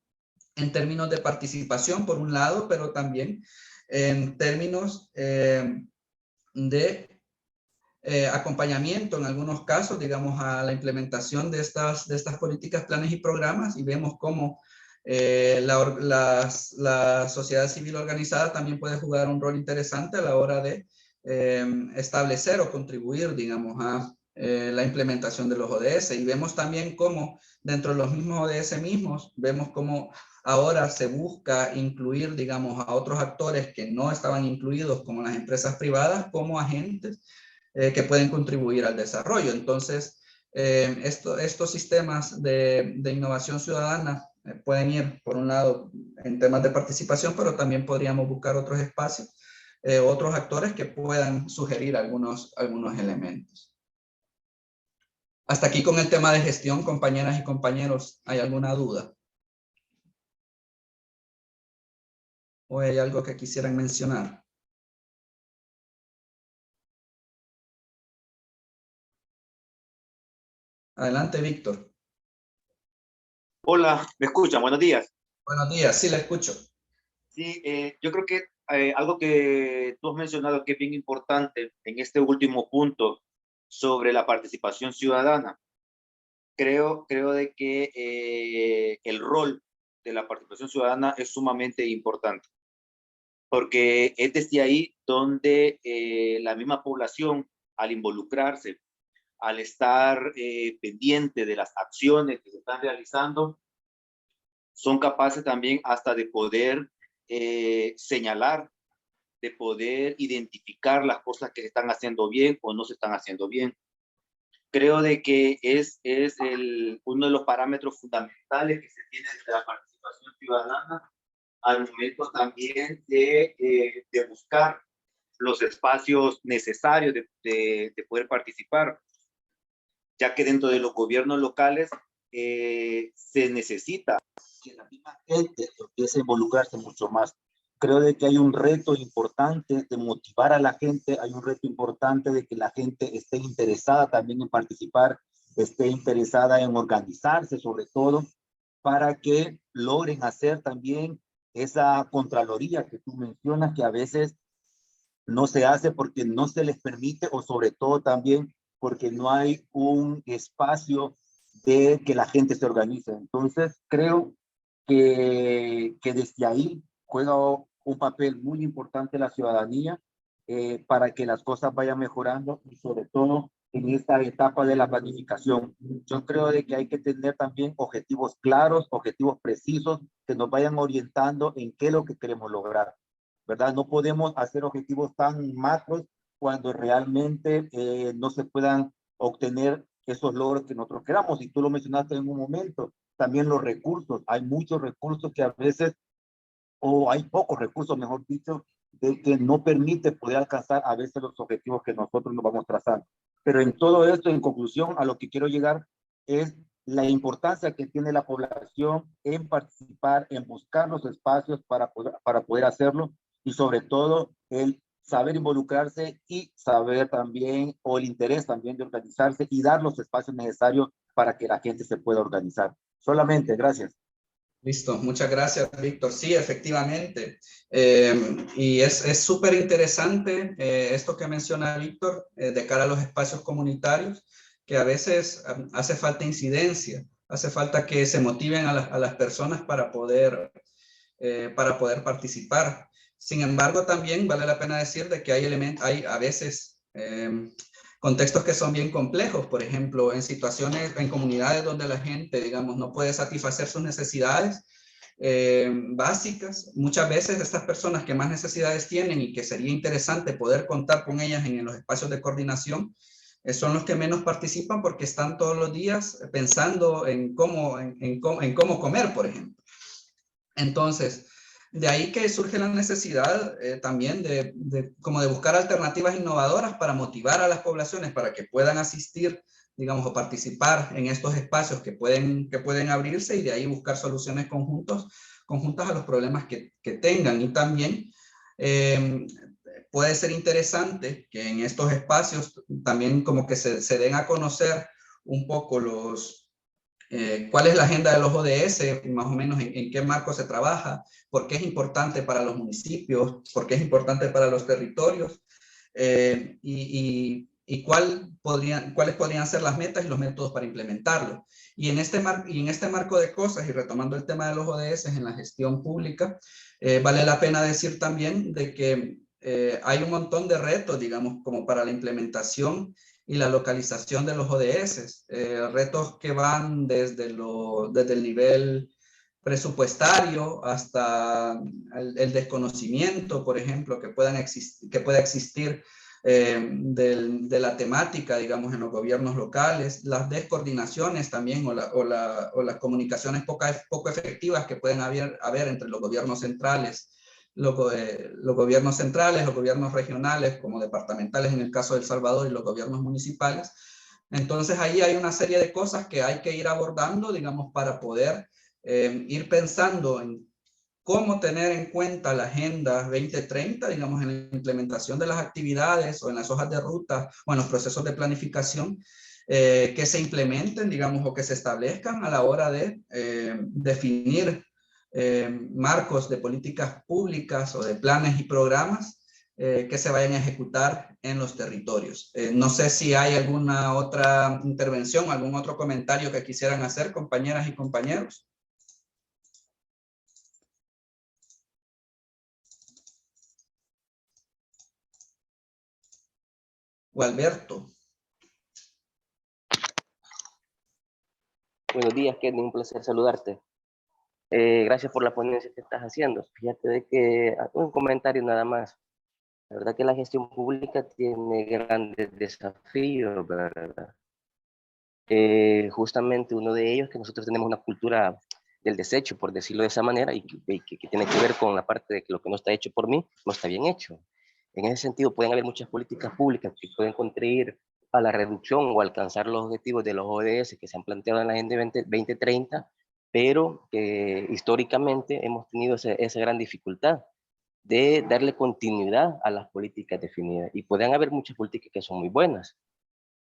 en términos de participación, por un lado, pero también en términos de acompañamiento en algunos casos, digamos, a la implementación de estas políticas, planes y programas, y vemos cómo la sociedad civil organizada también puede jugar un rol interesante a la hora de establecer o contribuir, digamos, a la implementación de los ODS. Y vemos también cómo dentro de los mismos ODS mismos, vemos cómo ahora se busca incluir, digamos, a otros actores que no estaban incluidos, como las empresas privadas, como agentes que pueden contribuir al desarrollo. Entonces, estos sistemas de innovación ciudadana pueden ir, por un lado, en temas de participación, pero también podríamos buscar otros espacios, otros actores que puedan sugerir algunos elementos. Hasta aquí con el tema de gestión, compañeras y compañeros. ¿Hay alguna duda? ¿O hay algo que quisieran mencionar? Adelante, Víctor. Hola, ¿me escuchan? Buenos días. Buenos días, sí, la escucho. Sí, yo creo que algo que tú has mencionado que es bien importante en este último punto sobre la participación ciudadana. Creo de que el rol de la participación ciudadana es sumamente importante, porque es desde ahí donde la misma población, al involucrarse, al estar pendiente de las acciones que se están realizando, son capaces también hasta de poder señalar, de poder identificar las cosas que se están haciendo bien o no se están haciendo bien. Creo de que es uno de los parámetros fundamentales que se tiene de la participación ciudadana al momento también de buscar los espacios necesarios de poder participar, ya que dentro de los gobiernos locales se necesita que la misma gente empiece a involucrarse mucho más. Creo de que hay un reto importante de motivar a la gente, hay un reto importante de que la gente esté interesada también en participar, esté interesada en organizarse sobre todo, para que logren hacer también esa contraloría que tú mencionas, que a veces no se hace porque no se les permite o sobre todo también porque no hay un espacio de que la gente se organice. Entonces, creo que desde ahí juega un papel muy importante la ciudadanía para que las cosas vayan mejorando y sobre todo en esta etapa de la planificación. Yo creo de que hay que tener también objetivos claros, objetivos precisos que nos vayan orientando en qué es lo que queremos lograr, ¿verdad? No podemos hacer objetivos tan macros cuando realmente no se puedan obtener esos logros que nosotros queramos. Y tú lo mencionaste en un momento, también los recursos. Hay muchos recursos que a veces, o hay pocos recursos, mejor dicho, de que no permite poder alcanzar a veces los objetivos que nosotros nos vamos trazando. Pero en todo esto, en conclusión, a lo que quiero llegar es la importancia que tiene la población en participar, en buscar los espacios para poder hacerlo y sobre todo el saber involucrarse y saber también, o el interés también de organizarse y dar los espacios necesarios para que la gente se pueda organizar. Solamente, gracias. Listo, muchas gracias, Víctor. Sí, efectivamente. Y es súper interesante esto que menciona Víctor de cara a los espacios comunitarios, que a veces hace falta incidencia, hace falta que se motiven a las personas para poder participar. Sin embargo, también vale la pena decir de que hay a veces contextos que son bien complejos, por ejemplo, en situaciones, en comunidades donde la gente, digamos, no puede satisfacer sus necesidades básicas. Muchas veces estas personas que más necesidades tienen y que sería interesante poder contar con ellas en los espacios de coordinación, son los que menos participan porque están todos los días pensando en cómo comer, por ejemplo. Entonces, de ahí que surge la necesidad también de buscar alternativas innovadoras para motivar a las poblaciones para que puedan asistir, digamos, o participar en estos espacios que pueden abrirse y de ahí buscar soluciones conjuntas a los problemas que tengan. Y también puede ser interesante que en estos espacios también como que se den a conocer un poco cuál es la agenda de los ODS, más o menos en qué marco se trabaja, por qué es importante para los municipios, por qué es importante para los territorios, y cuáles podrían ser las metas y los métodos para implementarlo. Y en este marco de cosas, y retomando el tema de los ODS en la gestión pública, vale la pena decir también de que hay un montón de retos, digamos, como para la implementación y la localización de los ODS, retos que van desde el nivel presupuestario hasta el desconocimiento, por ejemplo, que pueda existir de la temática, digamos, en los gobiernos locales, las descoordinaciones también o las comunicaciones poco efectivas que pueden haber entre los gobiernos centrales, los gobiernos regionales como departamentales en el caso de El Salvador y los gobiernos municipales. Entonces ahí hay una serie de cosas que hay que ir abordando, digamos, para poder ir pensando en cómo tener en cuenta la Agenda 2030, digamos, en la implementación de las actividades o en las hojas de ruta o en los procesos de planificación que se implementen, digamos, o que se establezcan a la hora de definir marcos de políticas públicas o de planes y programas que se vayan a ejecutar en los territorios. No sé si hay alguna otra intervención, algún otro comentario que quisieran hacer, compañeras y compañeros. O Alberto. Buenos días, Kenny, un placer saludarte. Gracias por la ponencia que estás haciendo. Fíjate de que un comentario nada más. La verdad que la gestión pública tiene grandes desafíos, ¿verdad? Justamente uno de ellos es que nosotros tenemos una cultura del desecho, por decirlo de esa manera, y que tiene que ver con la parte de que lo que no está hecho por mí no está bien hecho. En ese sentido, pueden haber muchas políticas públicas que pueden contribuir a la reducción o alcanzar los objetivos de los ODS que se han planteado en la Agenda 2030, pero históricamente hemos tenido esa gran dificultad de darle continuidad a las políticas definidas. Y pueden haber muchas políticas que son muy buenas,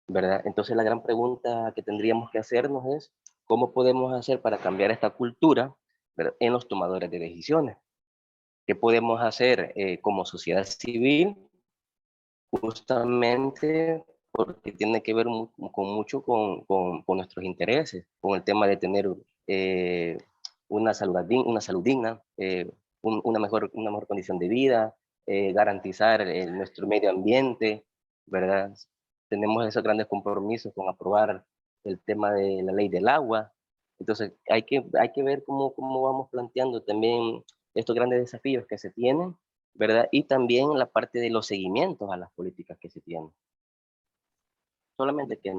¿verdad? Entonces la gran pregunta que tendríamos que hacernos es, ¿cómo podemos hacer para cambiar esta cultura, ¿verdad?, en los tomadores de decisiones? ¿Qué podemos hacer como sociedad civil? Justamente porque tiene que ver mucho con nuestros intereses, con el tema de tener una salud digna, una mejor condición de vida, garantizar nuestro medio ambiente, ¿verdad? Tenemos esos grandes compromisos con aprobar el tema de la ley del agua. Entonces hay que ver cómo vamos planteando también estos grandes desafíos que se tienen, ¿verdad? Y también la parte de los seguimientos a las políticas que se tienen. Solamente que...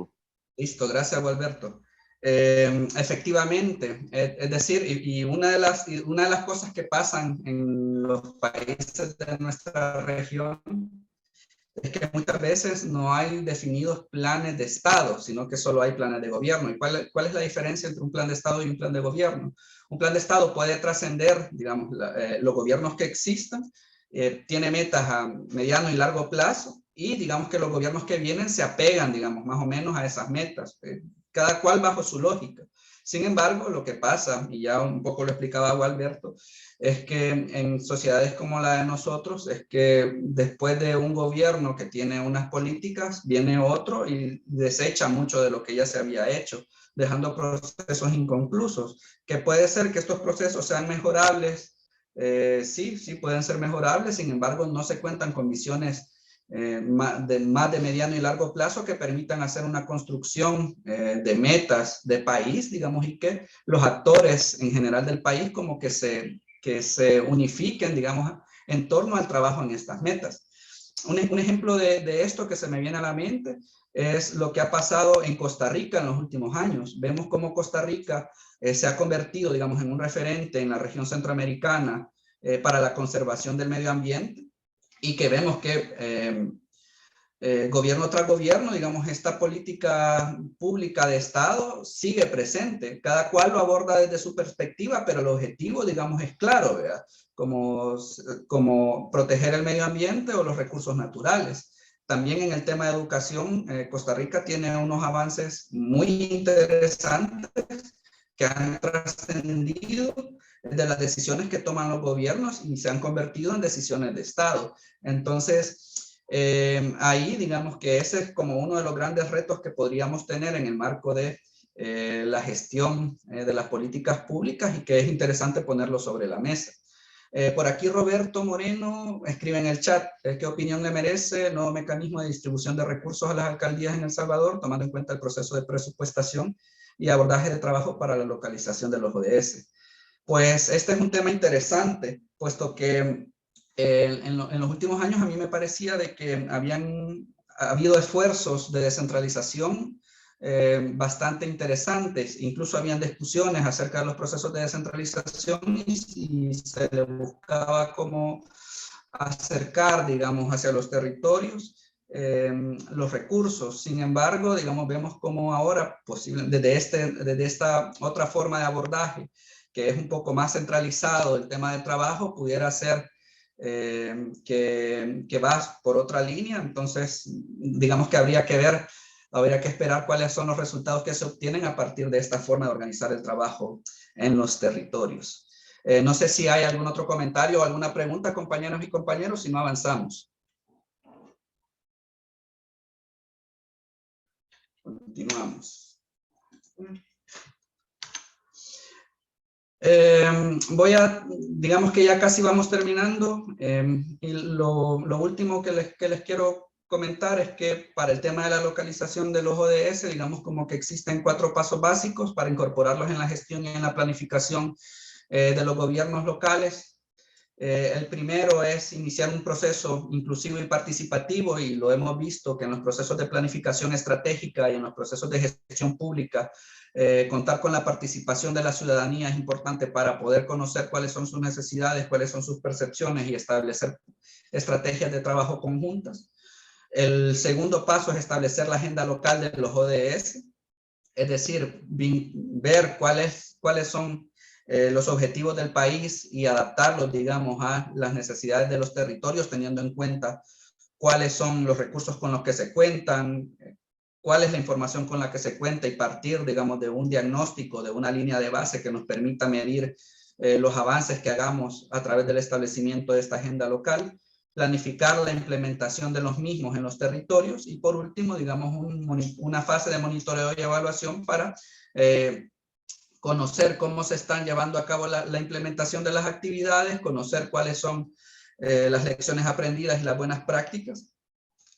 Listo, gracias, Alberto. Efectivamente, es decir, y una de las cosas que pasan en los países de nuestra región es que muchas veces no hay definidos planes de Estado, sino que solo hay planes de gobierno. ¿Y cuál es la diferencia entre un plan de Estado y un plan de gobierno? Un plan de Estado puede trascender, digamos, los gobiernos que existan, tiene metas a mediano y largo plazo, y digamos que los gobiernos que vienen se apegan, digamos, más o menos a esas metas, cada cual bajo su lógica. Sin embargo, lo que pasa, y ya un poco lo explicaba Alberto, es que en sociedades como la de nosotros, es que después de un gobierno que tiene unas políticas, viene otro y desecha mucho de lo que ya se había hecho, dejando procesos inconclusos, que puede ser que estos procesos sean mejorables, sí pueden ser mejorables, sin embargo no se cuentan con visiones más de mediano y largo plazo que permitan hacer una construcción de metas de país, digamos, y que los actores en general del país como que se unifiquen, digamos, en torno al trabajo en estas metas. Un ejemplo de esto que se me viene a la mente es lo que ha pasado en Costa Rica en los últimos años. Vemos cómo Costa Rica se ha convertido, digamos, en un referente en la región centroamericana para la conservación del medio ambiente, y que vemos que gobierno tras gobierno, digamos, esta política pública de Estado sigue presente. Cada cual lo aborda desde su perspectiva, pero el objetivo, digamos, es claro, ¿verdad? Como proteger el medio ambiente o los recursos naturales. También en el tema de educación, Costa Rica tiene unos avances muy interesantes que han trascendido de las decisiones que toman los gobiernos y se han convertido en decisiones de Estado. Entonces, ahí digamos que ese es como uno de los grandes retos que podríamos tener en el marco de la gestión de las políticas públicas, y que es interesante ponerlo sobre la mesa. Por aquí Roberto Moreno escribe en el chat, ¿qué opinión le merece el nuevo mecanismo de distribución de recursos a las alcaldías en El Salvador, tomando en cuenta el proceso de presupuestación y abordaje de trabajo para la localización de los ODS? Pues este es un tema interesante, puesto que En los últimos años a mí me parecía de que ha habido esfuerzos de descentralización bastante interesantes. Incluso habían discusiones acerca de los procesos de descentralización y se le buscaba cómo acercar, digamos, hacia los territorios los recursos. Sin embargo, digamos, vemos cómo ahora, desde esta otra forma de abordaje, que es un poco más centralizado el tema de trabajo, pudiera ser que vas por otra línea. Entonces, digamos que habría que esperar cuáles son los resultados que se obtienen a partir de esta forma de organizar el trabajo en los territorios. No sé si hay algún otro comentario o alguna pregunta, compañeros y compañeros, si no avanzamos. Continuamos. Digamos que ya casi vamos terminando. Y lo último que les quiero comentar es que para el tema de la localización de los ODS, digamos como que existen 4 pasos básicos para incorporarlos en la gestión y en la planificación de los gobiernos locales. El primero es iniciar un proceso inclusivo y participativo, y lo hemos visto que en los procesos de planificación estratégica y en los procesos de gestión pública, contar con la participación de la ciudadanía es importante para poder conocer cuáles son sus necesidades, cuáles son sus percepciones y establecer estrategias de trabajo conjuntas. El segundo paso es establecer la agenda local de los ODS, es decir, ver cuáles son los objetivos del país y adaptarlos, digamos, a las necesidades de los territorios, teniendo en cuenta cuáles son los recursos con los que se cuentan, cuál es la información con la que se cuenta, y partir, digamos, de un diagnóstico, de una línea de base que nos permita medir los avances que hagamos a través del establecimiento de esta agenda local, planificar la implementación de los mismos en los territorios, y por último, digamos, una fase de monitoreo y evaluación para conocer cómo se están llevando a cabo la implementación de las actividades, conocer cuáles son las lecciones aprendidas y las buenas prácticas,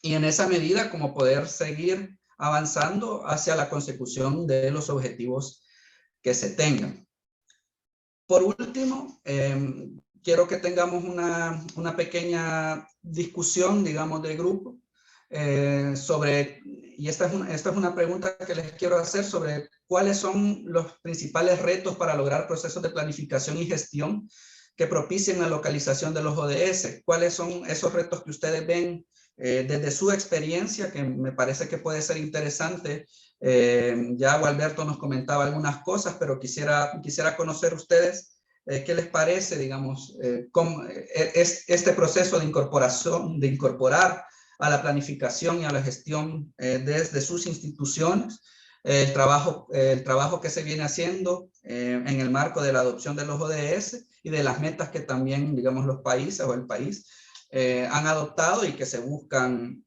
y en esa medida como poder seguir avanzando hacia la consecución de los objetivos que se tengan. Por último, quiero que tengamos una pequeña discusión, digamos, de grupo sobre, y esta es una pregunta que les quiero hacer, sobre cuáles son los principales retos para lograr procesos de planificación y gestión que propicien la localización de los ODS. ¿Cuáles son esos retos que ustedes ven desde su experiencia, que me parece que puede ser interesante? Ya Gualberto nos comentaba algunas cosas, pero quisiera conocer ustedes qué les parece, digamos, cómo es este proceso de incorporar a la planificación y a la gestión desde sus instituciones, el trabajo que se viene haciendo en el marco de la adopción de los ODS y de las metas que también, digamos, los países o el país han adoptado y que se buscan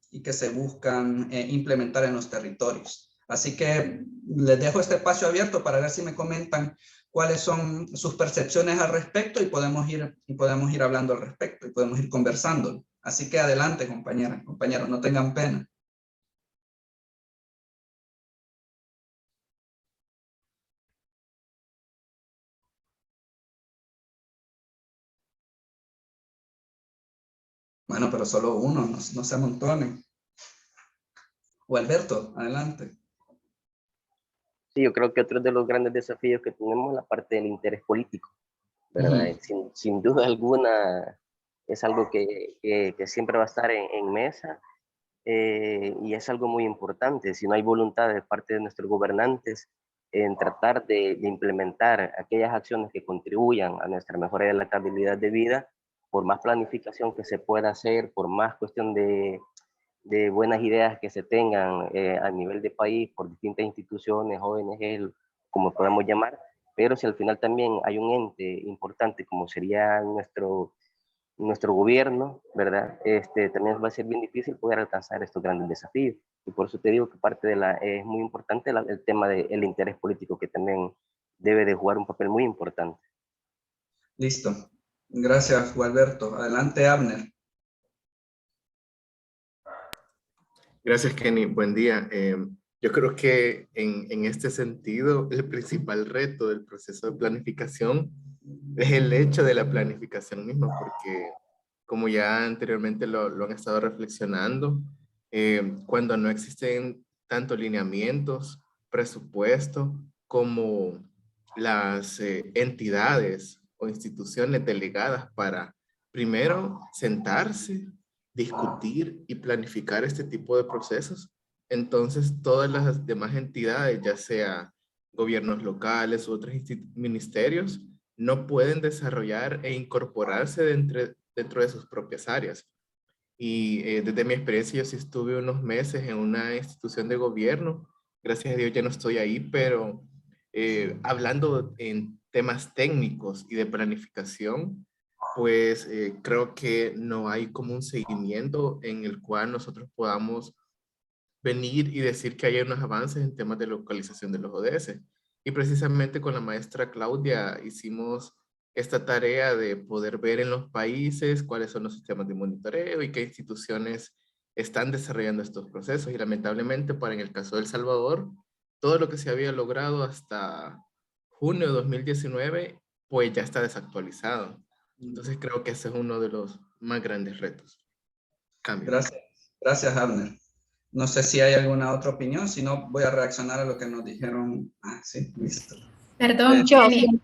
implementar en los territorios. Así que les dejo este espacio abierto para ver si me comentan cuáles son sus percepciones al respecto, y podemos ir hablando al respecto y podemos ir conversando. Así que adelante, compañeras, compañeros, no tengan pena. Bueno, pero solo uno, no se amontonen. O Alberto, adelante. Sí, yo creo que otro de los grandes desafíos que tenemos es la parte del interés político, ¿verdad? Sin duda alguna es algo que siempre va a estar en mesa, y es algo muy importante. Si no hay voluntad de parte de nuestros gobernantes en tratar de implementar aquellas acciones que contribuyan a nuestra mejora de la calidad de vida, por más planificación que se pueda hacer, por más cuestión de buenas ideas que se tengan a nivel de país por distintas instituciones, ONG, como podemos llamar, pero si al final también hay un ente importante como sería nuestro gobierno, ¿verdad? También va a ser bien difícil poder alcanzar estos grandes desafíos. Y por eso te digo que es muy importante el tema del interés político, que también debe de jugar un papel muy importante. Listo. Gracias, Gualberto. Adelante, Abner. Gracias, Kenny. Buen día. Yo creo que en este sentido, el principal reto del proceso de planificación es el hecho de la planificación misma, porque como ya anteriormente lo han estado reflexionando, cuando no existen tanto lineamientos, presupuesto, como las entidades o instituciones delegadas para primero sentarse, discutir y planificar este tipo de procesos. Entonces, todas las demás entidades, ya sea gobiernos locales u otros ministerios, no pueden desarrollar e incorporarse dentro de sus propias áreas. Y desde mi experiencia, yo sí estuve unos meses en una institución de gobierno. Gracias a Dios ya no estoy ahí, pero hablando en temas técnicos y de planificación, pues creo que no hay como un seguimiento en el cual nosotros podamos venir y decir que hay unos avances en temas de localización de los ODS. Y precisamente con la maestra Claudia hicimos esta tarea de poder ver en los países cuáles son los sistemas de monitoreo y qué instituciones están desarrollando estos procesos. Y lamentablemente, en el caso de El Salvador, todo lo que se había logrado hasta junio de 2019, pues ya está desactualizado. Entonces creo que ese es uno de los más grandes retos. Cambio. Gracias, gracias, Abner. No sé si hay alguna otra opinión, si no voy a reaccionar a lo que nos dijeron. Ah, sí, listo. Perdón, Yo, Kenny.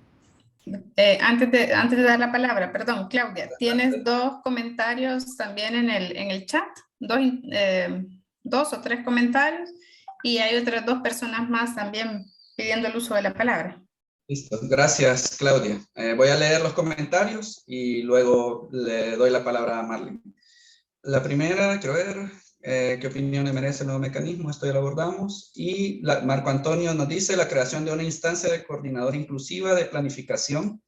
Antes de dar la palabra, perdón, Claudia, tienes dos comentarios también en el chat, dos o tres comentarios, y hay otras dos personas más también pidiendo el uso de la palabra. Listo, gracias, Claudia. Voy a leer los comentarios y luego le doy la palabra a Marlene. La primera, quiero ver, ¿qué opinión le merece el nuevo mecanismo? Esto ya lo abordamos. Y Marco Antonio nos dice la creación de una instancia de coordinador inclusiva de planificación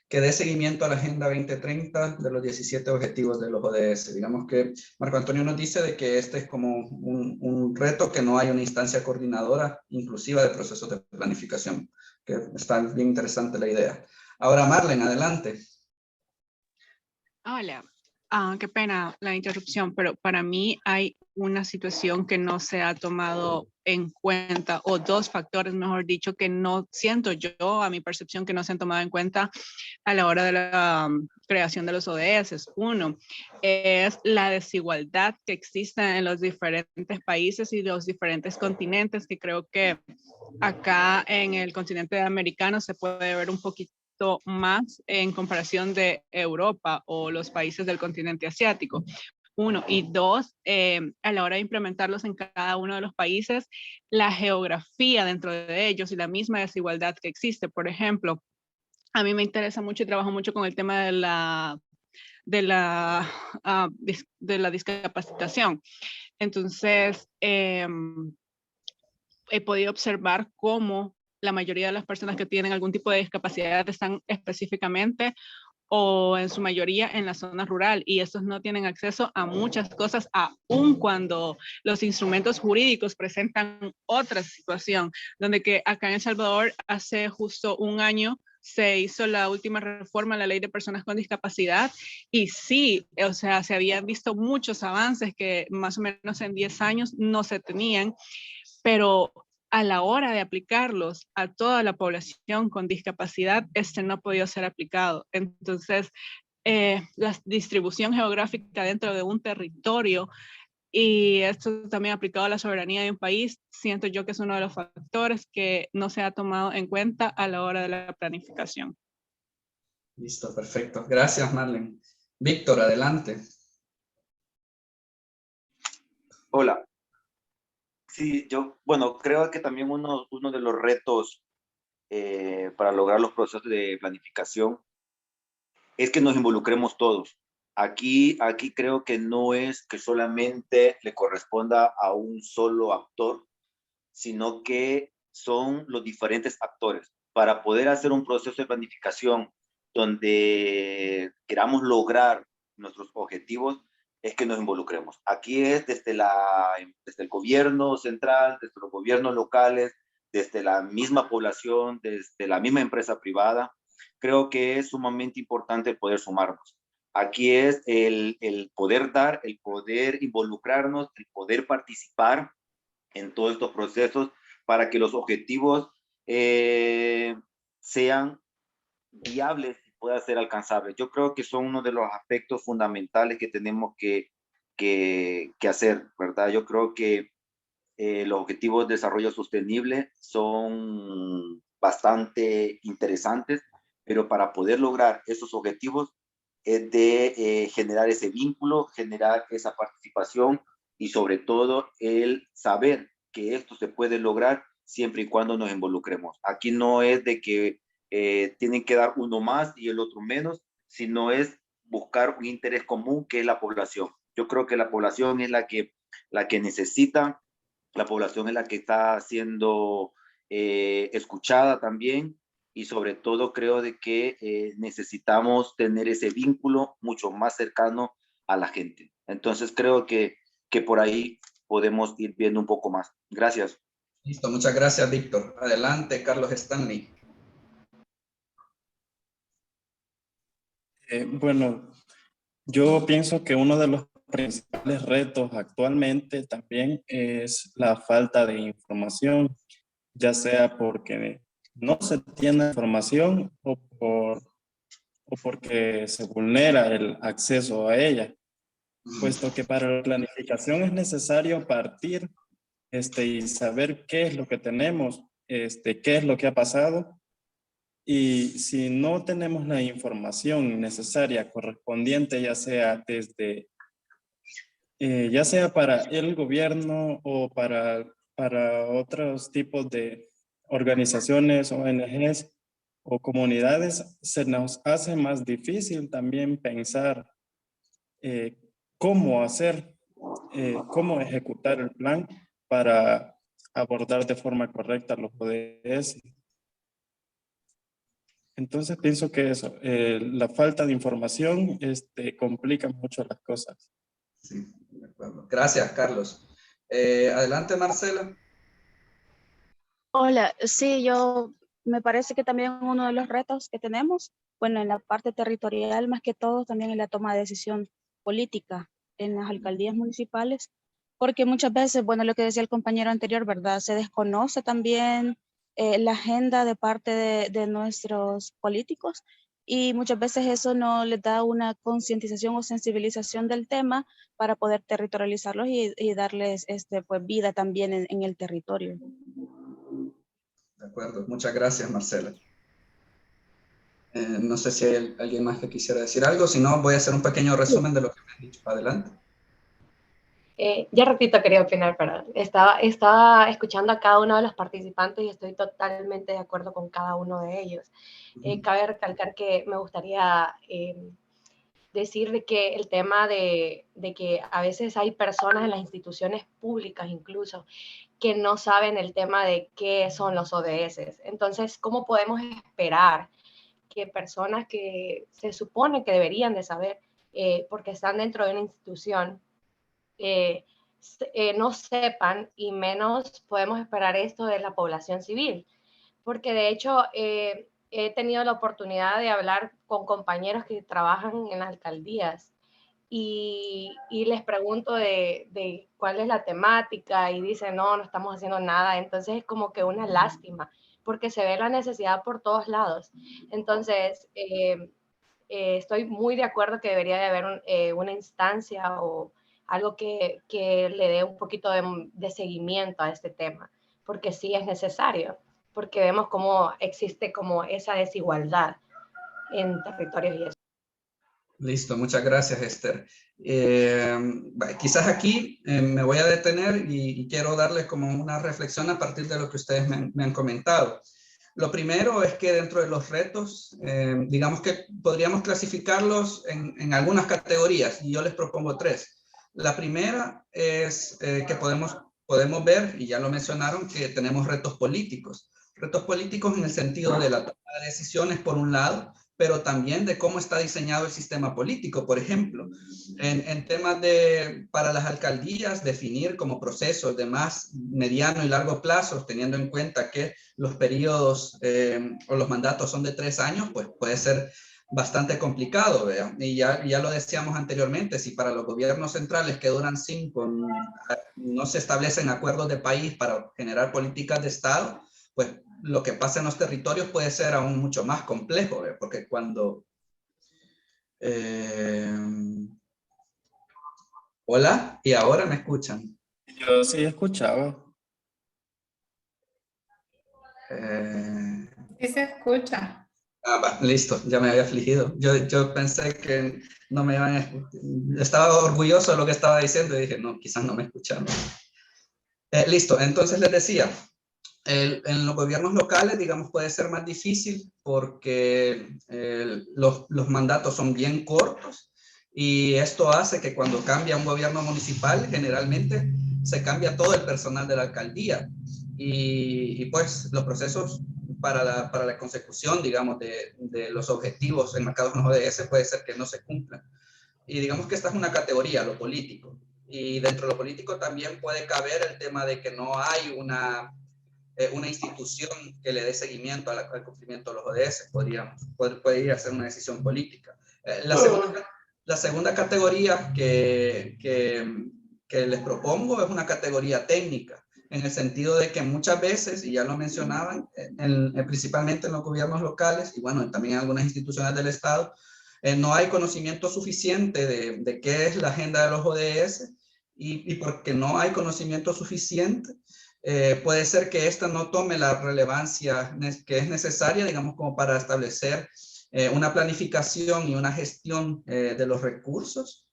que dé seguimiento a la Agenda 2030 de los 17 objetivos de los ODS. Digamos que Marco Antonio nos dice de que este es como un reto, que no hay una instancia coordinadora inclusiva de procesos de planificación, que está bien interesante la idea. Ahora, Marlene, adelante. Hola, qué pena la interrupción, pero para mí hay una situación que no se ha tomado en cuenta, o dos factores, mejor dicho, que no siento yo, a mi percepción, que no se han tomado en cuenta a la hora de la creación de los ODS. Uno es la desigualdad que existe en los diferentes países y los diferentes continentes, que creo que acá en el continente americano se puede ver un poquito más en comparación de Europa o los países del continente asiático. Uno. Y dos, a la hora de implementarlos en cada uno de los países, la geografía dentro de ellos y la misma desigualdad que existe. Por ejemplo, a mí me interesa mucho y trabajo mucho con el tema de la discapacitación. Entonces, he podido observar cómo la mayoría de las personas que tienen algún tipo de discapacidad están específicamente o en su mayoría en la zona rural, y estos no tienen acceso a muchas cosas, aun cuando los instrumentos jurídicos presentan otra situación, donde que acá en El Salvador hace justo un año se hizo la última reforma a la ley de personas con discapacidad, y sí, o sea, se habían visto muchos avances que más o menos en 10 años no se tenían, pero a la hora de aplicarlos a toda la población con discapacidad, no ha podido ser aplicado. Entonces, la distribución geográfica dentro de un territorio, y esto también aplicado a la soberanía de un país, siento yo que es uno de los factores que no se ha tomado en cuenta a la hora de la planificación. Listo, perfecto. Gracias, Marlene. Víctor, adelante. Hola. Sí, bueno, creo que también uno de los retos para lograr los procesos de planificación es que nos involucremos todos. Aquí creo que no es que solamente le corresponda a un solo actor, sino que son los diferentes actores. Para poder hacer un proceso de planificación donde queramos lograr nuestros objetivos, es que nos involucremos. Aquí es desde el gobierno central, desde los gobiernos locales, desde la misma población, desde la misma empresa privada. Creo que es sumamente importante el poder sumarnos. Aquí es el poder dar, el poder involucrarnos, el poder participar en todos estos procesos para que los objetivos sean viables y pueda ser alcanzable. Yo creo que son uno de los aspectos fundamentales que tenemos que hacer, ¿verdad? Yo creo que los objetivos de desarrollo sostenible son bastante interesantes, pero para poder lograr esos objetivos es de generar ese vínculo, generar esa participación y sobre todo el saber que esto se puede lograr siempre y cuando nos involucremos. Aquí no es de que tienen que dar uno más y el otro menos, sino es buscar un interés común que es la población. Yo creo que la población es la que necesita, la población es la que está siendo escuchada también, y sobre todo creo de que necesitamos tener ese vínculo mucho más cercano a la gente. Entonces creo que por ahí podemos ir viendo un poco más. Gracias. Listo, muchas gracias, Víctor. Adelante, Carlos Stanley. Bueno, yo pienso que uno de los principales retos actualmente también es la falta de información, ya sea porque no se tiene información o porque se vulnera el acceso a ella, puesto que para la planificación es necesario partir y saber qué es lo que tenemos, qué es lo que ha pasado. Y si no tenemos la información necesaria, correspondiente, ya sea ya sea para el gobierno o para otros tipos de organizaciones, ONGs o comunidades, se nos hace más difícil también pensar cómo hacer, cómo ejecutar el plan para abordar de forma correcta los ODS. Entonces pienso que eso, la falta de información complica mucho las cosas. Sí, de acuerdo. Gracias, Carlos. Adelante, Marcela. Hola, sí, yo me parece que también uno de los retos que tenemos, bueno, en la parte territorial más que todo, también en la toma de decisión política en las alcaldías municipales, porque muchas veces, bueno, lo que decía el compañero anterior, ¿verdad? Se desconoce también la agenda de parte de nuestros políticos y muchas veces eso no les da una concientización o sensibilización del tema para poder territorializarlos y darles pues, vida también en el territorio. De acuerdo, muchas gracias, Marcela. No sé si hay alguien más que quisiera decir algo, si no, voy a hacer un pequeño resumen de lo que me han dicho. Adelante. Ya ratito quería opinar, pero estaba escuchando a cada uno de los participantes y estoy totalmente de acuerdo con cada uno de ellos. Cabe recalcar que me gustaría decir de que el tema de que a veces hay personas en las instituciones públicas incluso que no saben el tema de qué son los ODS. Entonces, ¿cómo podemos esperar que personas que se supone que deberían de saber porque están dentro de una institución no sepan, y menos podemos esperar esto de la población civil? Porque de hecho he tenido la oportunidad de hablar con compañeros que trabajan en las alcaldías y les pregunto de cuál es la temática y dicen, no estamos haciendo nada. Entonces es como que una lástima, porque se ve la necesidad por todos lados. Entonces, estoy muy de acuerdo que debería de haber una instancia o algo que le dé un poquito de seguimiento a este tema, porque sí es necesario, porque vemos cómo existe como esa desigualdad en territorios y eso. Listo, muchas gracias, Esther. Quizás aquí me voy a detener y quiero darles como una reflexión a partir de lo que ustedes me han comentado. Lo primero es que dentro de los retos, digamos que podríamos clasificarlos en algunas categorías y yo les propongo 3. La primera es que podemos ver, y ya lo mencionaron, que tenemos retos políticos. Retos políticos en el sentido de la toma de decisiones, por un lado, pero también de cómo está diseñado el sistema político. Por ejemplo, en temas para las alcaldías, definir como procesos de más mediano y largo plazo, teniendo en cuenta que los periodos o los mandatos son de 3 años, pues puede ser bastante complicado, ¿vea? Y ya lo decíamos anteriormente, si para los gobiernos centrales que duran 5 no se establecen acuerdos de país para generar políticas de Estado, pues lo que pasa en los territorios puede ser aún mucho más complejo, ¿ve? Porque cuando Hola, ¿y ahora me escuchan? Yo sí escuchaba. Sí se escucha. Listo, ya me había afligido. Yo pensé que no me iban a escuchar. Estaba orgulloso de lo que estaba diciendo y dije, no, quizás no me escucharon. Listo, entonces les decía, en los gobiernos locales, digamos, puede ser más difícil porque los mandatos son bien cortos y esto hace que cuando cambia un gobierno municipal, generalmente se cambia todo el personal de la alcaldía y pues los procesos para la consecución, digamos, de los objetivos enmarcados en los ODS puede ser que no se cumplan. Y digamos que esta es una categoría, lo político. Y dentro de lo político también puede caber el tema de que no hay una institución que le dé seguimiento al cumplimiento de los ODS. Puede ir a ser una decisión política. La segunda categoría que les propongo es una categoría técnica, en el sentido de que muchas veces, y ya lo mencionaban, principalmente en los gobiernos locales y bueno, también en algunas instituciones del Estado, no hay conocimiento suficiente de qué es la agenda de los ODS y porque no hay conocimiento suficiente, puede ser que esta no tome la relevancia que es necesaria, digamos, como para establecer una planificación y una gestión de los recursos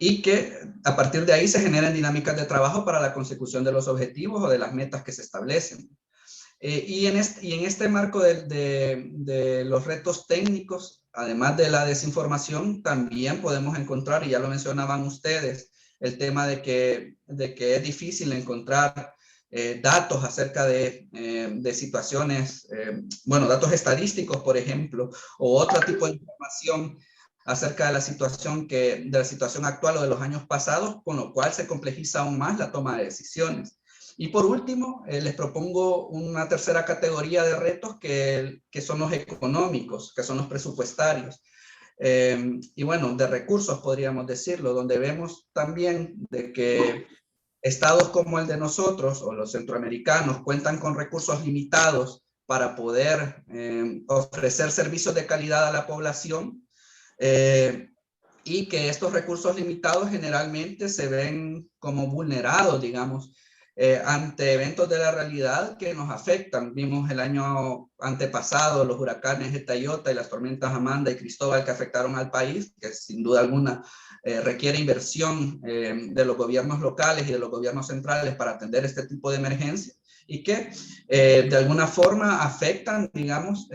y que a partir de ahí se generen dinámicas de trabajo para la consecución de los objetivos o de las metas que se establecen. Y en este marco de los retos técnicos, además de la desinformación, también podemos encontrar, y ya lo mencionaban ustedes, el tema de que es difícil encontrar datos acerca de situaciones, bueno, datos estadísticos, por ejemplo, o otro tipo de información acerca de la situación actual o de los años pasados, con lo cual se complejiza aún más la toma de decisiones. Y por último, les propongo una tercera categoría de retos que son los económicos, que son los presupuestarios. Y bueno, de recursos podríamos decirlo, donde vemos también de que estados como el de nosotros o los centroamericanos cuentan con recursos limitados para poder ofrecer servicios de calidad a la población y que estos recursos limitados generalmente se ven como vulnerados, digamos, ante eventos de la realidad que nos afectan. Vimos el año antepasado los huracanes Eta y Iota y las tormentas Amanda y Cristóbal que afectaron al país, que sin duda alguna requiere inversión de los gobiernos locales y de los gobiernos centrales para atender este tipo de emergencias y que de alguna forma afectan, digamos,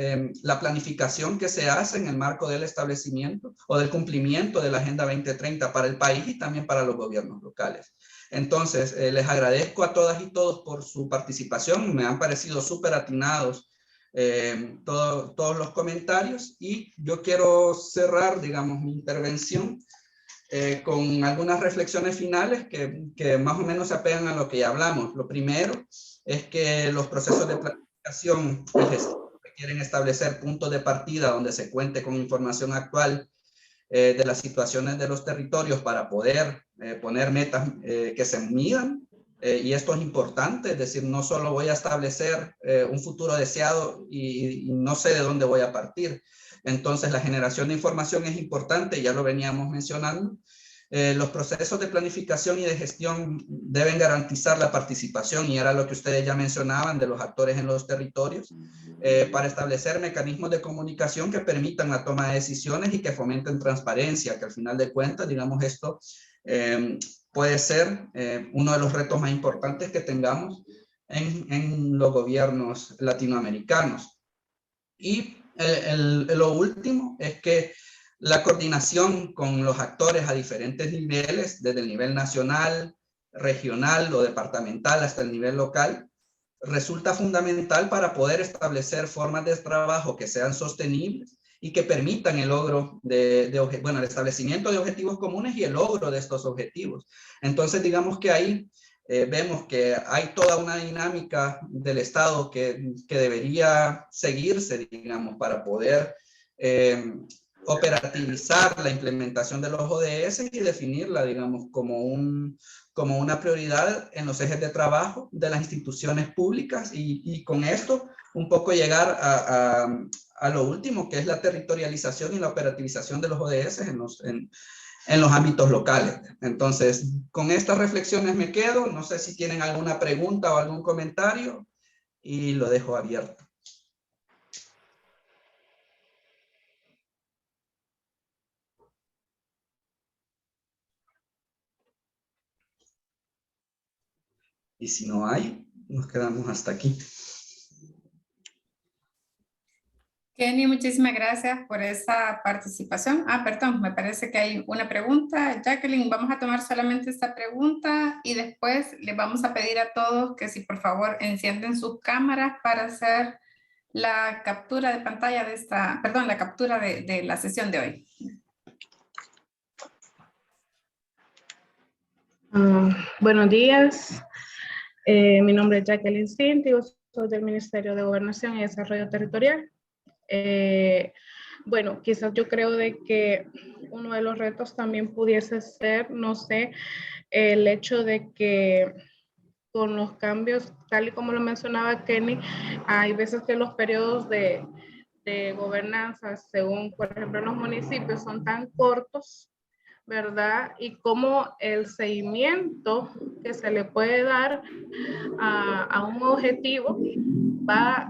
la planificación que se hace en el marco del establecimiento o del cumplimiento de la Agenda 2030 para el país y también para los gobiernos locales. Entonces, les agradezco a todas y todos por su participación. Me han parecido súper atinados todos los comentarios y yo quiero cerrar, digamos, mi intervención con algunas reflexiones finales que más o menos se apegan a lo que ya hablamos. Lo primero es que los procesos de planificación y gestión requieren establecer puntos de partida donde se cuente con información actual de las situaciones de los territorios para poder poner metas que se midan. Y esto es importante, es decir, no solo voy a establecer un futuro deseado y no sé de dónde voy a partir. Entonces, la generación de información es importante, ya lo veníamos mencionando. Los procesos de planificación y de gestión deben garantizar la participación, y era lo que ustedes ya mencionaban, de los actores en los territorios, para establecer mecanismos de comunicación que permitan la toma de decisiones y que fomenten transparencia, que al final de cuentas, digamos, esto puede ser uno de los retos más importantes que tengamos en los gobiernos latinoamericanos. Y lo último es que la coordinación con los actores a diferentes niveles, desde el nivel nacional, regional o departamental hasta el nivel local, resulta fundamental para poder establecer formas de trabajo que sean sostenibles y que permitan el logro el establecimiento de objetivos comunes y el logro de estos objetivos. Entonces, digamos que ahí vemos que hay toda una dinámica del Estado que debería seguirse, digamos, para poder operativizar la implementación de los ODS y definirla, digamos, como una prioridad en los ejes de trabajo de las instituciones públicas y con esto un poco llegar a lo último, que es la territorialización y la operativización de los ODS en los ámbitos locales. Entonces, con estas reflexiones me quedo. No sé si tienen alguna pregunta o algún comentario y lo dejo abierto. Y si no hay, nos quedamos hasta aquí. Kenny, muchísimas gracias por esa participación. Perdón, me parece que hay una pregunta. Jacqueline, vamos a tomar solamente esta pregunta y después les vamos a pedir a todos que si por favor encienden sus cámaras para hacer la captura de pantalla de esta, perdón, la captura de la sesión de hoy. Buenos días. Mi nombre es Jacqueline Cinti, soy del Ministerio de Gobernación y Desarrollo Territorial. Bueno, quizás yo creo de que uno de los retos también pudiese ser, no sé, el hecho de que con los cambios, tal y como lo mencionaba Kenny, hay veces que los periodos de gobernanza, según por ejemplo en los municipios, son tan cortos, ¿verdad? Y cómo el seguimiento que se le puede dar a un objetivo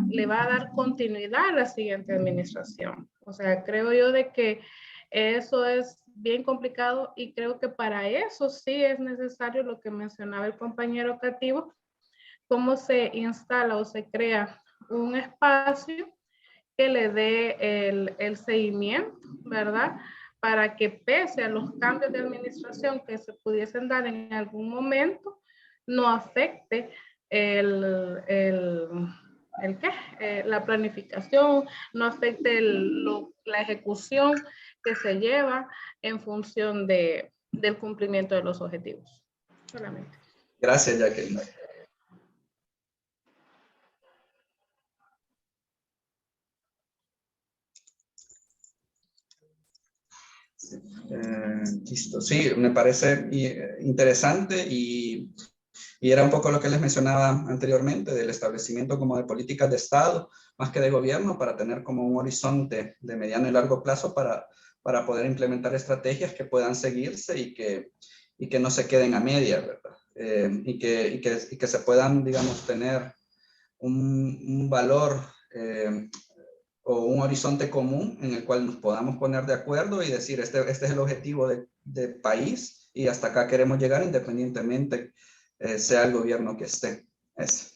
le va a dar continuidad a la siguiente administración. O sea, creo yo de que eso es bien complicado y creo que para eso sí es necesario lo que mencionaba el compañero Cativo, cómo se instala o se crea un espacio que le dé el seguimiento, ¿verdad? Para que pese a los cambios de administración que se pudiesen dar en algún momento, no afecte la planificación, no afecte la ejecución que se lleva en función del cumplimiento de los objetivos. Solamente. Gracias, Jacqueline. Listo. Sí, me parece interesante y era un poco lo que les mencionaba anteriormente del establecimiento como de políticas de Estado, más que de gobierno, para tener como un horizonte de mediano y largo plazo para poder implementar estrategias que puedan seguirse y que no se queden a medias, ¿verdad? Y que se puedan, digamos, tener un valor o un horizonte común en el cual nos podamos poner de acuerdo y decir, este es el objetivo de país y hasta acá queremos llegar independientemente sea el gobierno que esté. Eso.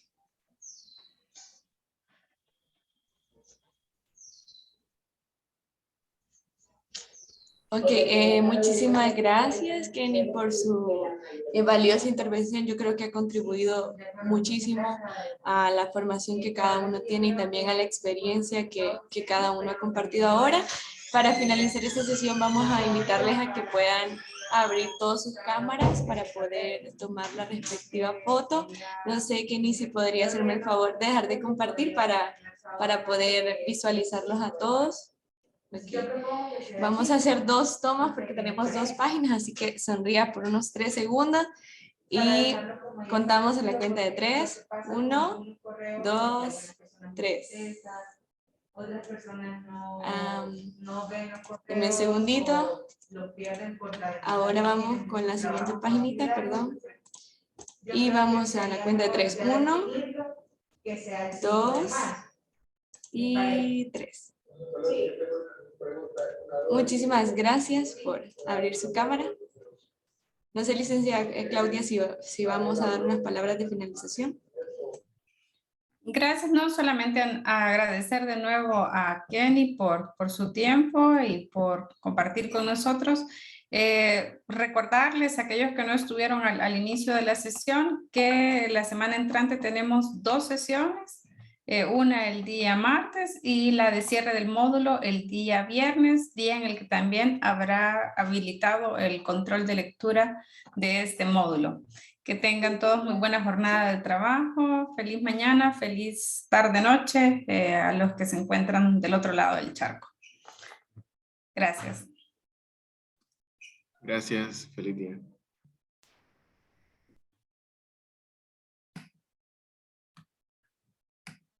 Ok, muchísimas gracias, Kenny, por su valiosa intervención. Yo creo que ha contribuido muchísimo a la formación que cada uno tiene y también a la experiencia que cada uno ha compartido ahora. Para finalizar esta sesión vamos a invitarles a que puedan abrir todas sus cámaras para poder tomar la respectiva foto. No sé, Kenny, si podría hacerme el favor de dejar de compartir para poder visualizarlos a todos. Okay. Vamos a hacer 2 tomas porque tenemos 2 páginas, así que sonría por unos 3 segundos y contamos en la cuenta de 3. 1, 2, 3. Deme un segundito. Ahora vamos con la siguiente paginita, perdón. Y vamos a la cuenta de 3. 1, 2 y 3. Muchísimas gracias por abrir su cámara. No sé, licenciada Claudia, si vamos a dar unas palabras de finalización. Gracias, no solamente a agradecer de nuevo a Kenny por su tiempo y por compartir con nosotros. Recordarles a aquellos que no estuvieron al inicio de la sesión que la semana entrante tenemos 2 sesiones. Una el día martes y la de cierre del módulo el día viernes, día en el que también habrá habilitado el control de lectura de este módulo. Que tengan todos muy buena jornada de trabajo, feliz mañana, feliz tarde-noche a los que se encuentran del otro lado del charco. Gracias. Gracias, feliz día.